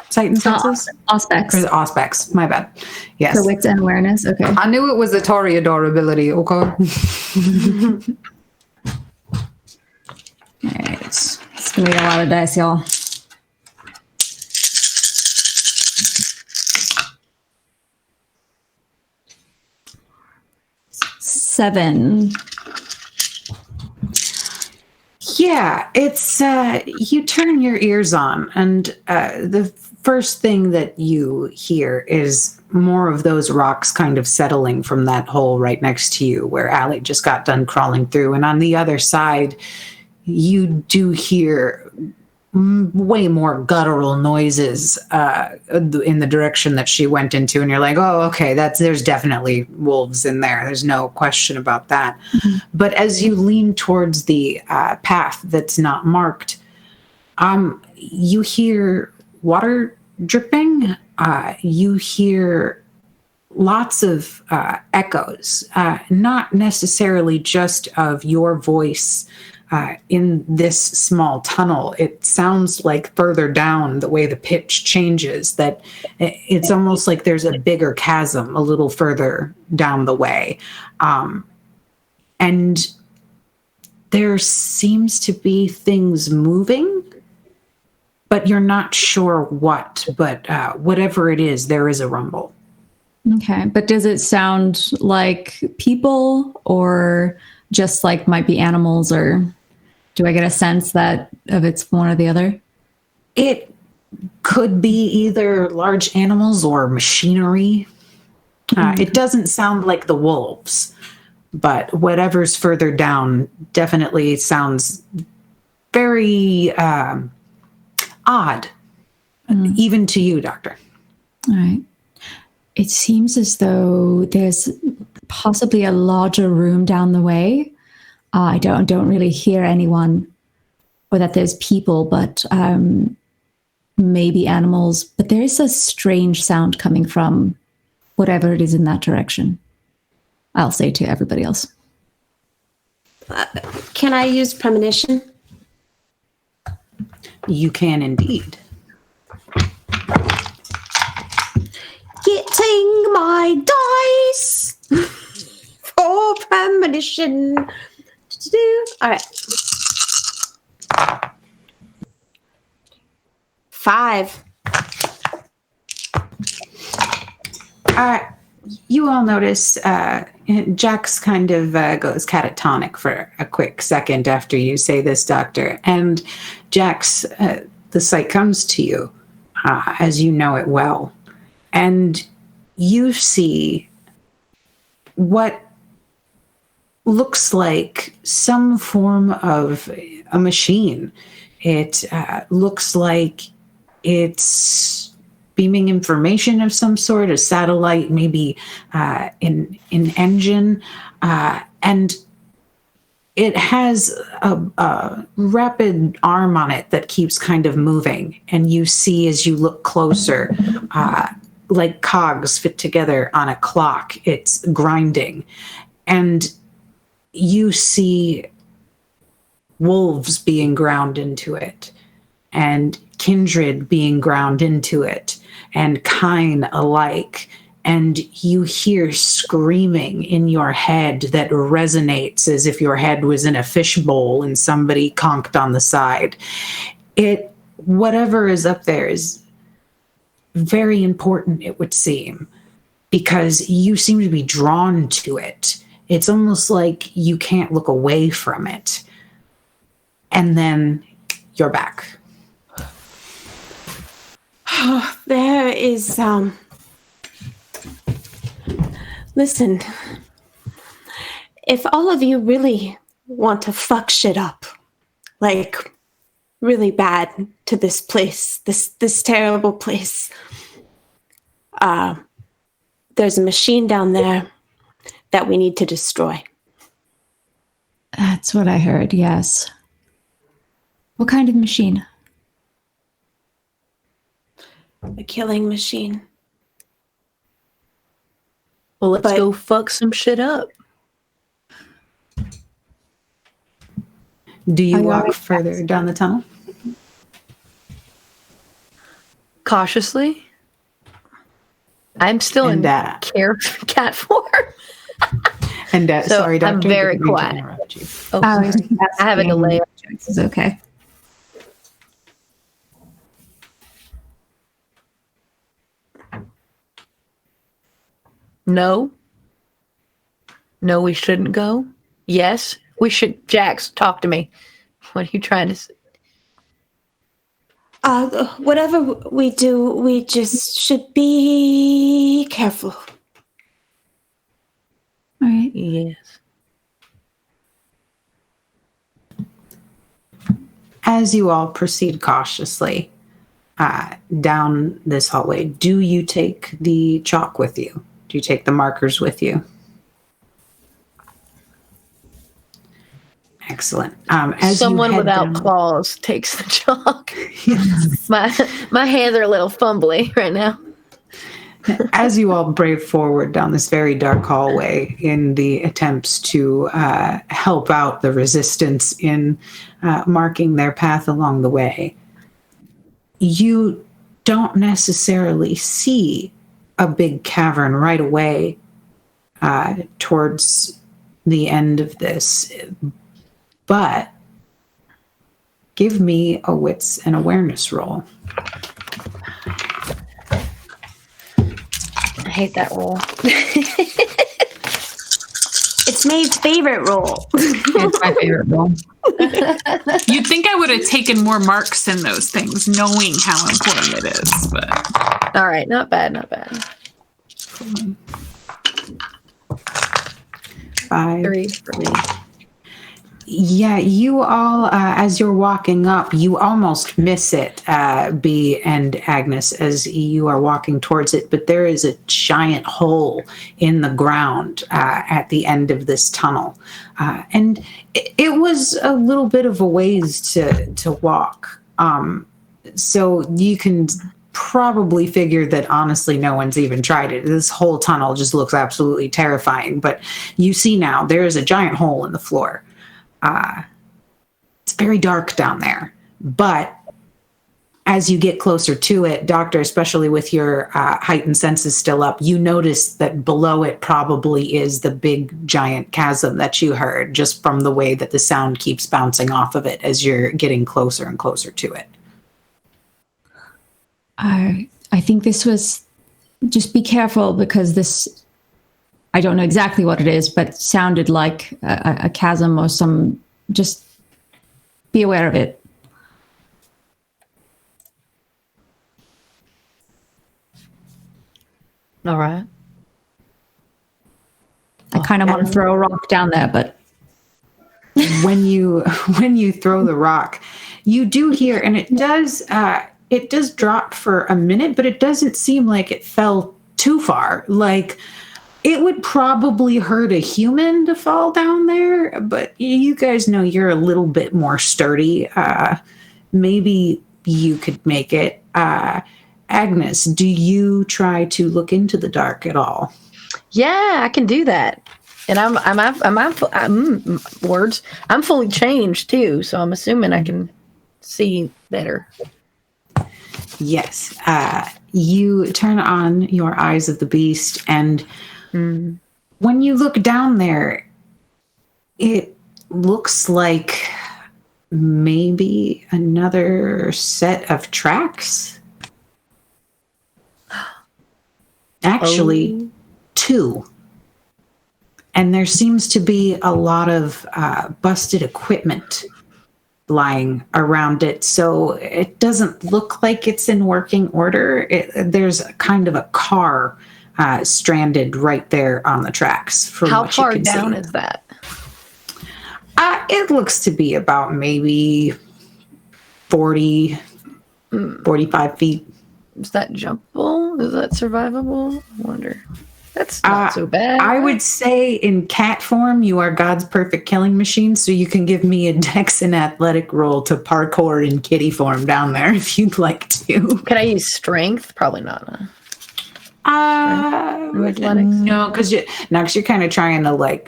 A: Sight and senses?
E: Auspex.
A: Or auspex, my bad. Yes.
E: So wits and awareness, okay.
A: I knew it was a Toreador ability, okay?
E: All right. It's going to be a lot of dice, y'all. 7.
A: Yeah, it's you turn your ears on, and the first thing that you hear is more of those rocks kind of settling from that hole right next to you where Allie just got done crawling through. And on the other side, you do hear way more guttural noises in the direction that she went into, and you're like, oh, okay, there's definitely wolves in there, there's no question about that. But as you lean towards the path that's not marked, you hear water dripping, you hear lots of echoes, not necessarily just of your voice in this small tunnel. It sounds like further down, the way the pitch changes, that it's almost like there's a bigger chasm a little further down the way. And there seems to be things moving, but you're not sure what. But whatever it is, there is a rumble.
E: Okay, but does it sound like people or just like might be animals, or do I get a sense that of it's one or the other?
A: It could be either large animals or machinery. It doesn't sound like the wolves, but whatever's further down definitely sounds very odd, even to you, Doctor.
E: All right. It seems as though there's possibly a larger room down the way. I don't really hear anyone, or that there's people, but maybe animals. But there is a strange sound coming from whatever it is in that direction. I'll say to everybody else.
C: Can I use premonition?
A: You can indeed.
C: Getting my dice for premonition. All right. 5.
A: You all notice Jax kind of goes catatonic for a quick second after you say this, Doctor. And Jax, the sight comes to you as you know it well. And you see what looks like some form of a machine. It looks like it's beaming information of some sort, a satellite, maybe an engine. And it has a rapid arm on it that keeps kind of moving. And you see as you look closer, like cogs fit together on a clock, it's grinding. And you see wolves being ground into it, and kindred being ground into it, and kine alike. And you hear screaming in your head that resonates as if your head was in a fishbowl and somebody conked on the side. Whatever is up there is very important, it would seem, because you seem to be drawn to it. It's almost like you can't look away from it. And then you're back.
C: There is, listen, if all of you really want to fuck shit up, like really bad to this place, this terrible place, there's a machine down there that we need to destroy.
E: That's what I heard, yes. What kind of machine?
C: A killing machine.
B: Well, let's go fuck some shit up.
A: Do you walk further down the tunnel?
B: Cautiously. I'm still in cat form.
A: And
B: So
A: sorry, Doctor,
B: I'm very
A: didn't mean to
B: quiet.
A: interrupt you.
B: Oh,
E: I
B: sorry. I have a delay.
E: Is okay.
B: No. No, we shouldn't go. Yes, we should. Jax, talk to me. What are you trying to say?
C: Whatever we do, we just should be careful.
E: All right.
B: Yes.
A: As you all proceed cautiously down this hallway, do you take the chalk with you? Do you take the markers with you? Excellent. As
B: Someone
A: you head
B: without
A: down,
B: claws takes the chalk. My hands are a little fumbly right now.
A: as you all brave forward down this very dark hallway in the attempts to help out the resistance in marking their path along the way, you don't necessarily see a big cavern right away towards the end of this, but give me a wits and awareness roll.
B: I hate that roll.
C: It's Maeve's favorite role.
A: It's my favorite roll.
D: You'd think I would have taken more marks in those things, knowing how important it is. But
B: All right, not bad, not bad.
A: 5.
B: 3 for me.
A: Yeah, you all, as you're walking up, you almost miss it, Bee and Agnes, as you are walking towards it. But there is a giant hole in the ground at the end of this tunnel. And it was a little bit of a ways to walk. So you can probably figure that honestly no one's even tried it. This whole tunnel just looks absolutely terrifying. But you see now there is a giant hole in the floor. It's very dark down there, but as you get closer to it, Doctor, especially with your heightened senses still up, you notice that below it probably is the big giant chasm that you heard, just from the way that the sound keeps bouncing off of it as you're getting closer and closer to it.
E: I think this was, just be careful, because this, I don't know exactly what it is, but it sounded like a chasm or some, just be aware of it.
B: All right.
E: I kind of want to throw a rock down there, but
A: when you throw the rock, you do hear, and it does drop for a minute, but it doesn't seem like it fell too far. Like, it would probably hurt a human to fall down there, but you guys know you're a little bit more sturdy. Maybe you could make it. Agnes, do you try to look into the dark at all?
B: Yeah, I can do that. And I'm fully changed too, so I'm assuming I can see better.
A: Yes. You turn on your eyes of the beast, and when you look down there, it looks like maybe another set of tracks. Actually, 2. And there seems to be a lot of busted equipment lying around it. So it doesn't look like it's in working order. There's kind of a car stranded right there on the tracks. From
B: How
A: what
B: far
A: you can
B: down
A: see.
B: is that?
A: It looks to be about maybe 40, 45 feet.
B: Is that jumpable? Is that survivable? I wonder. That's not so bad.
A: I would say in cat form, you are God's perfect killing machine, so you can give me a dex and athletic roll to parkour in kitty form down there if you'd like to.
B: Can I use strength? Probably not.
A: Athletics? No, because you're kind of trying to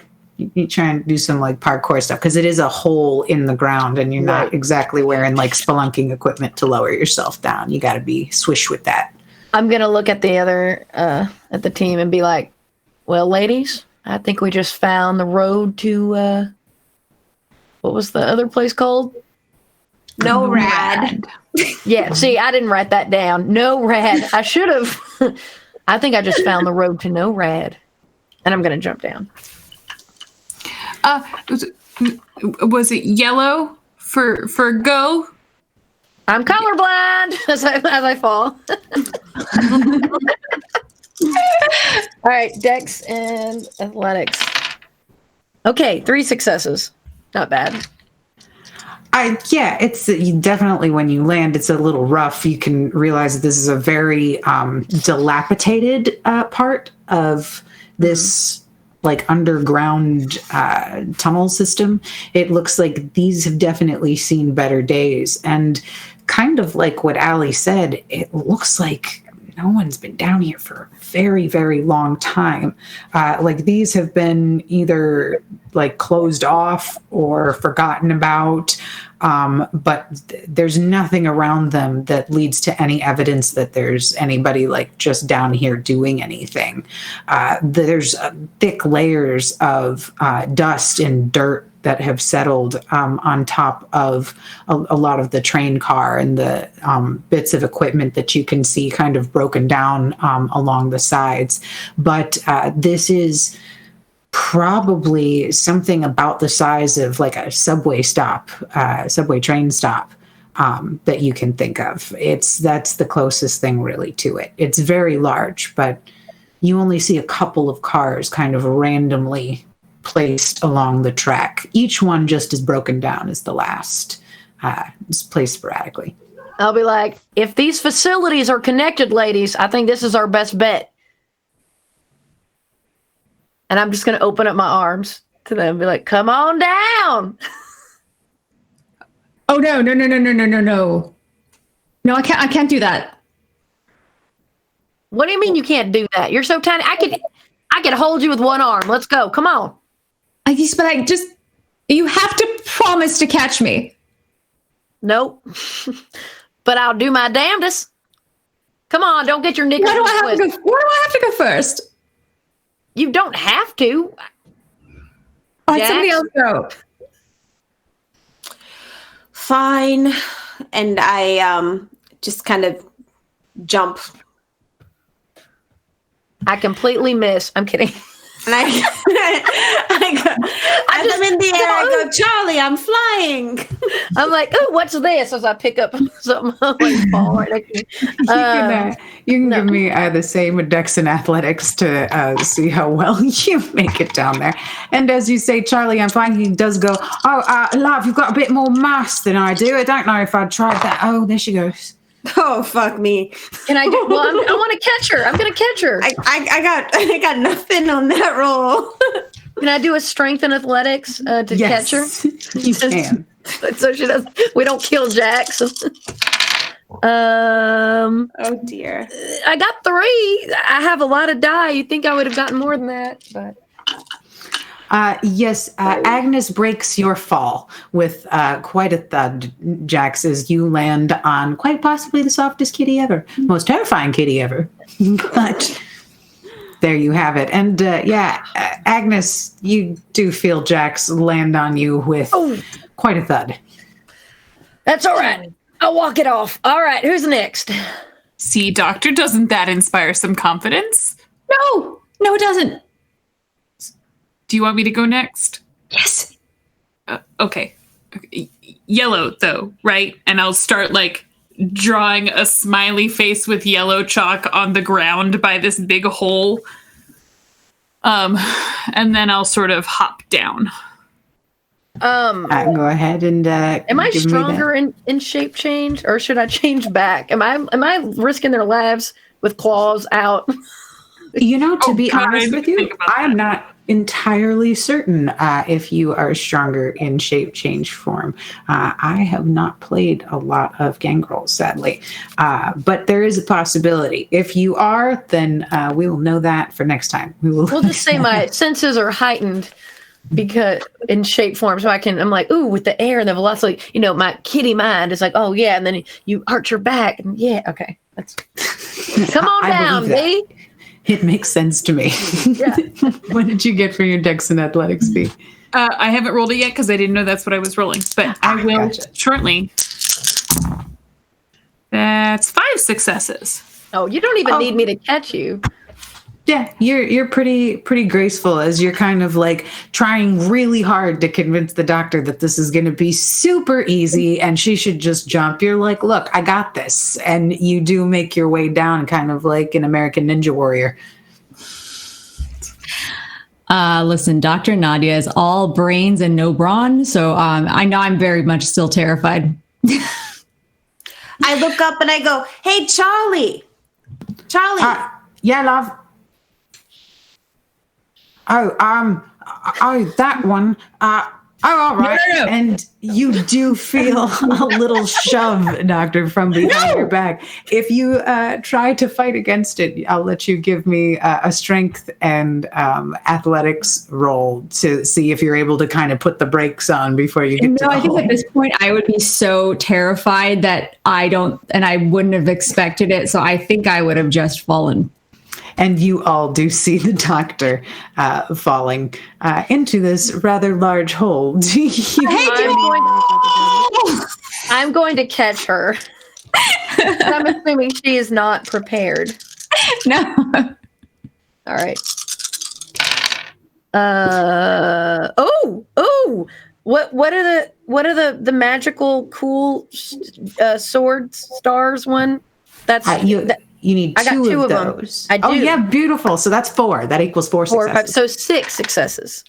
A: you're trying to do some parkour stuff, because it is a hole in the ground and you're not exactly wearing spelunking equipment to lower yourself down. You got to be swish with that.
B: I'm going to look at the other, at the team and be like, well, ladies, I think we just found the road to, what was the other place called?
C: No rad.
B: Yeah, see, I didn't write that down. No rad. I should have. I think I just found the road to no rad. And I'm going to jump down.
D: Was it yellow for go?
B: I'm colorblind as I fall. All right, Dex and athletics. Okay, 3 successes. Not bad.
A: It's definitely when you land, it's a little rough. You can realize that this is a very dilapidated part of this like underground tunnel system. It looks like these have definitely seen better days, and kind of like what Allie said, it looks like no one's been down here for a very, very long time. Like these have been either like closed off or forgotten about. But there's nothing around them that leads to any evidence that there's anybody like just down here doing anything. There's thick layers of dust and dirt that have settled on top of a lot of the train car and the bits of equipment that you can see kind of broken down along the sides. But this is probably something about the size of like a subway train stop that you can think of. That's the closest thing really to it. It's very large, but you only see a couple of cars kind of randomly placed along the track. Each one just as broken down as the last. It's placed sporadically.
B: I'll be like, if these facilities are connected, ladies, I think this is our best bet. And I'm just going to open up my arms to them and be like, come on down.
E: Oh, no. No, I can't do that.
B: What do you mean you can't do that? You're so tiny. I could hold you with one arm. Let's go. Come on.
E: You have to promise to catch me.
B: Nope. But I'll do my damnedest. Come on, don't get your knickers
E: Why do I
B: twisted.
E: have to go first?
B: You don't have to.
E: Let somebody else go.
C: Fine. And I just kind of jump.
B: I completely miss. I'm kidding.
C: And I'm in the air. I go, Charlie, I'm flying.
B: I'm like, oh, what's this? As I pick up something, I'm like, fall right next to me.
A: You can give me the same with Dex and athletics to see how well you make it down there. And as you say, Charlie, I'm fine. He does go, love, you've got a bit more mass than I do. I don't know if I'd tried that. Oh, there she goes.
C: Oh, fuck me.
B: Can I do? Well, I want to catch her. I'm going to catch her.
C: I got nothing on that roll.
B: Can I do a strength and athletics to catch her?
A: You can.
B: So she does. We don't kill Jax.
C: Oh dear.
B: I got 3. I have a lot of die. You'd think I would have gotten more than that, but.
A: Yes, Agnes breaks your fall with quite a thud, Jax, as you land on quite possibly the softest kitty ever. Most terrifying kitty ever. But there you have it. And Agnes, you do feel Jax land on you with quite a thud.
B: That's all right. I'll walk it off. All right, who's next?
D: See, Doctor, doesn't that inspire some confidence?
E: No, it doesn't.
D: Do you want me to go next?
E: Yes.
D: Okay. Yellow, though, right? And I'll start, like, drawing a smiley face with yellow chalk on the ground by this big hole. And then I'll sort of hop down.
A: Go ahead and
B: am I stronger in shape change, or should I change back? Am I risking their lives with claws out?
A: To be honest with you, I'm not entirely certain if you are stronger in shape change form. I have not played a lot of Gangrel, sadly, but there is a possibility. If you are, then we will know that for next time. We'll
B: just say my senses are heightened because in shape form, so I'm like, ooh, with the air and the velocity, my kitty mind is like, oh yeah, and then you arch your back, and okay, that's come on down, B.
A: It makes sense to me.
B: Yeah.
A: What did you get for your Dex and Athletics, B?
D: I haven't rolled it yet because I didn't know that's what I was rolling, but I will shortly. That's 5 successes.
B: Oh, you don't even need me to catch you.
A: Yeah, you're pretty graceful as you're kind of like trying really hard to convince the doctor that this is going to be super easy and she should just jump. You're like, look, I got this, and you do make your way down, kind of like an American Ninja Warrior.
E: Listen, Dr. Nadia is all brains and no brawn, so I know I'm very much still terrified.
C: I look up and I go, "Hey, Charlie.
A: Yeah, love. Oh, that one. All right.
B: No.
A: And you do feel a little shove, Doctor, from behind your back. If you try to fight against it, I'll let you give me a strength and athletics roll to see if you're able to kind of put the brakes on before you get to the
E: I think
A: hole.
E: at this point I would be so terrified that I wouldn't have expected it. So I think I would have just fallen.
A: And you all do see the doctor falling into this rather large hole.
B: I'm going to catch her. I'm assuming she is not prepared.
E: No.
B: All right. What are the magical cool sword stars one? That's
A: you need
B: I got
A: two of
B: them.
A: those.
B: I do.
A: Oh, yeah, beautiful. So that's 4. That equals 4
B: 4 or
A: successes.
B: 5, so 6 successes.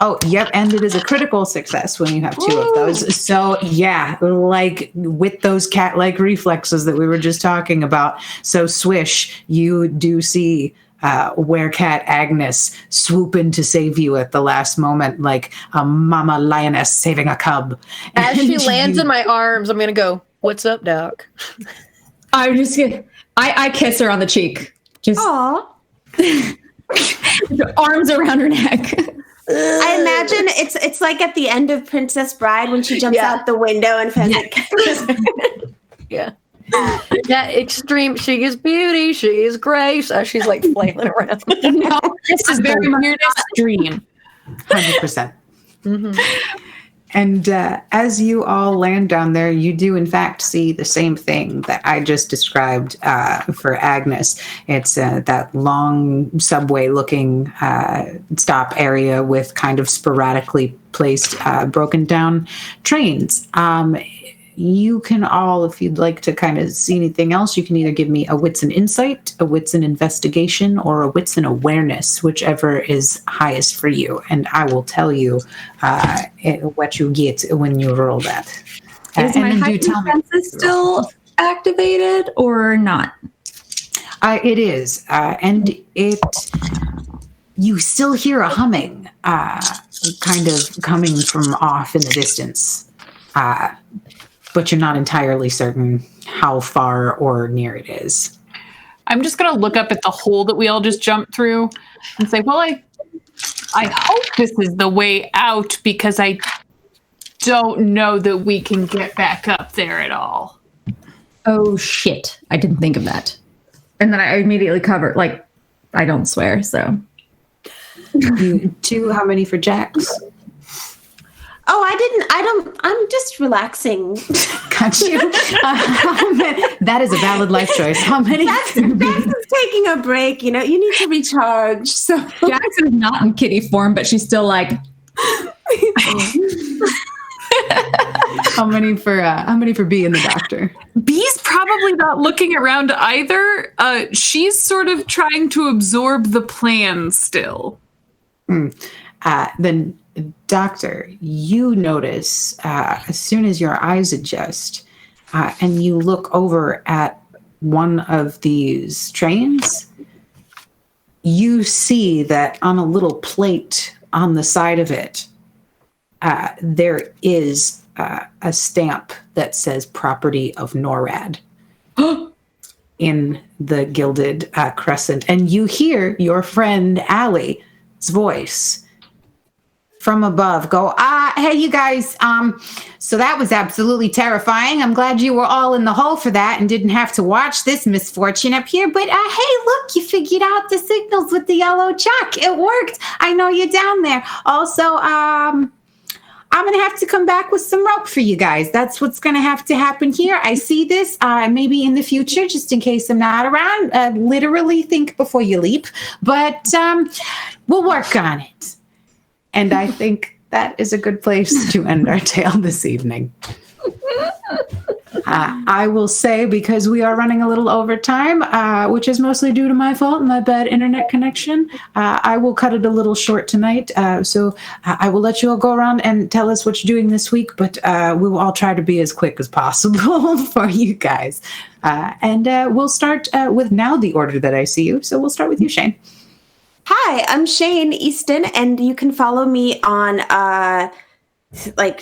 A: Oh, yep. And it is a critical success when you have 2 of those. So, yeah, like with those cat-like reflexes that we were just talking about. So, Swish, you do see Werecat Agnes swoop in to save you at the last moment, like a mama lioness saving a cub.
B: As
A: And
B: she lands in my arms, I'm going to go, "What's up, Doc?"
E: I'm just gonna, I kiss her on the cheek. Just
C: Aw.
E: arms around her neck.
C: I imagine it's like at the end of Princess Bride when she jumps out the window and Pheasant catches her.
B: Yeah. Yeah, extreme. She is beauty. She is grace. She's like flailing around.
E: No, this is very much
D: Weirdest dream.
A: 100%.
B: Mm-hmm.
A: And as you all land down there, you do in fact see the same thing that I just described for Agnes. It's that long subway-looking stop area with kind of sporadically placed broken down trains. You can all, if you'd like to kind of see anything else, you can either give me a wits and insight, a wits and investigation, or a wits and awareness, whichever is highest for you. And I will tell you what you get when you roll that.
E: Is my heightened senses still activated or not?
A: It is. And you still hear a humming kind of coming from off in the distance. But you're not entirely certain how far or near it is.
D: I'm just going to look up at the hole that we all just jumped through and say, well, I hope this is the way out because I don't know that we can get back up there at all.
E: Oh, shit. I didn't think of that. And then I immediately covered, like, I don't swear, so.
A: You 2, how many for Jax?
C: Oh, I'm just relaxing.
A: Got you. That is a valid life choice. How many?
C: Jax is taking a break, you need to recharge. So
E: Jackson's not in kitty form, but she's still like.
A: How many for B and the doctor?
D: B's probably not looking around either. She's sort of trying to absorb the plan still.
A: Then, doctor, you notice as soon as your eyes adjust and you look over at one of these trains, you see that on a little plate on the side of it, there is a stamp that says property of NORAD in the gilded crescent. And you hear your friend Allie's voice from above go, hey, you guys, so that was absolutely terrifying. I'm glad you were all in the hole for that and didn't have to watch this misfortune up here. But hey, look, you figured out the signals with the yellow chalk. It worked. I know you're down there. Also, I I'm going to have to come back with some rope for you guys. That's what's going to have to happen here. I see this maybe in the future, just in case I'm not around. Literally think before you leap. But we'll work on it. And I think that is a good place to end our tale this evening. I will say, because we are running a little overtime, which is mostly due to my fault and my bad internet connection, I will cut it a little short tonight. So I will let you all go around and tell us what you're doing this week, but we will all try to be as quick as possible for you guys. And we'll start with now the order that I see you. So we'll start with you, Shane.
C: Hi, I'm Shane Easton, and you can follow me on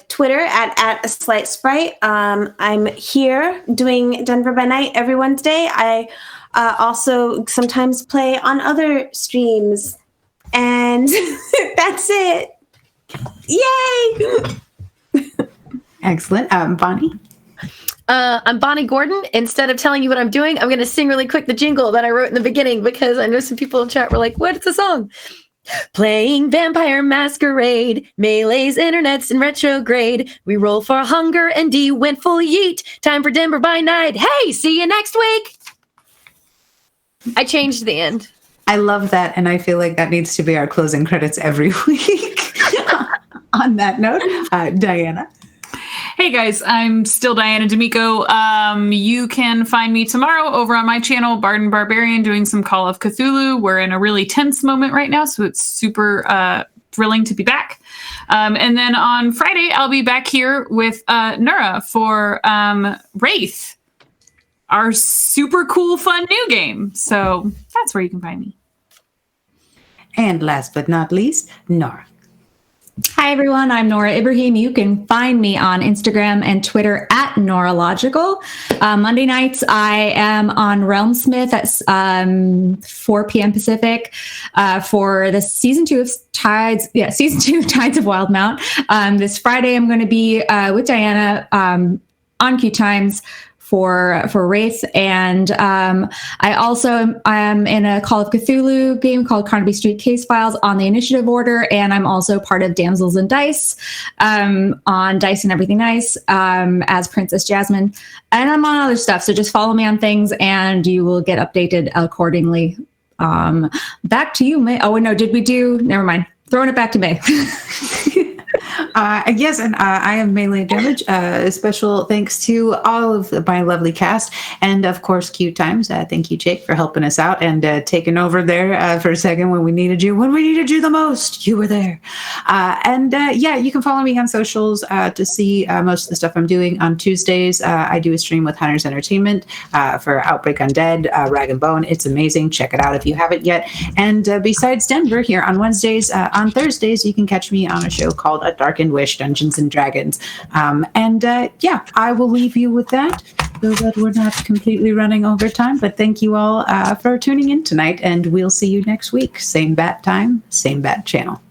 C: Twitter at a slight sprite. I'm here doing Denver by Night every Wednesday. I also sometimes play on other streams, and that's it. Yay!
A: Excellent. Bonnie?
B: I'm Bonnie Gordon. Instead of telling you what I'm doing, I'm going to sing really quick the jingle that I wrote in the beginning, because I know some people in chat were like, what's the song? Playing Vampire Masquerade, melees, internets, and retrograde. We roll for hunger and D went full yeet. Time for Denver by Night. Hey, see you next week. I changed the end.
A: I love that, and I feel like that needs to be our closing credits every week. On that note, Diana.
D: Hey guys, I'm still Diana D'Amico. You can find me tomorrow over on my channel, Bard and Barbarian, doing some Call of Cthulhu. We're in a really tense moment right now, so it's super thrilling to be back. And then on Friday, I'll be back here with Nura for Wraith, our super cool, fun new game. So that's where you can find me.
A: And last but not least, Nora.
E: Hi, everyone. I'm Nora Ibrahim. You can find me on Instagram and Twitter at Noralogical. Monday nights, I am on Realmsmith at 4 p.m. Pacific for the season 2 of Tides of Wildmount. This Friday, I'm going to be with Diana on Q Times for Wraith, and I also am in a Call of Cthulhu game called Carnaby Street Case Files on the Initiative Order, and I'm also part of Damsels and Dice on Dice and Everything Nice as Princess Jasmine, and I'm on other stuff, so just follow me on things and you will get updated accordingly. Back to you, May. Oh no, never mind, throwing it back to May.
A: Yes, and I am Melee Damage. Special thanks to all of my lovely cast, and of course Q Times. Thank you, Jake, for helping us out and taking over there for a second when we needed you. When we needed you the most, you were there. You can follow me on socials to see most of the stuff I'm doing. On Tuesdays, I do a stream with Hunters Entertainment for Outbreak Undead, Rag and Bone. It's amazing. Check it out if you haven't yet. And besides Denver, here on Wednesdays, on Thursdays, you can catch me on a show called A Dark and Wish, Dungeons and Dragons. I will leave you with that, so that we're not completely running over time. But thank you all for tuning in tonight, and we'll see you next week. Same bat time, same bat channel.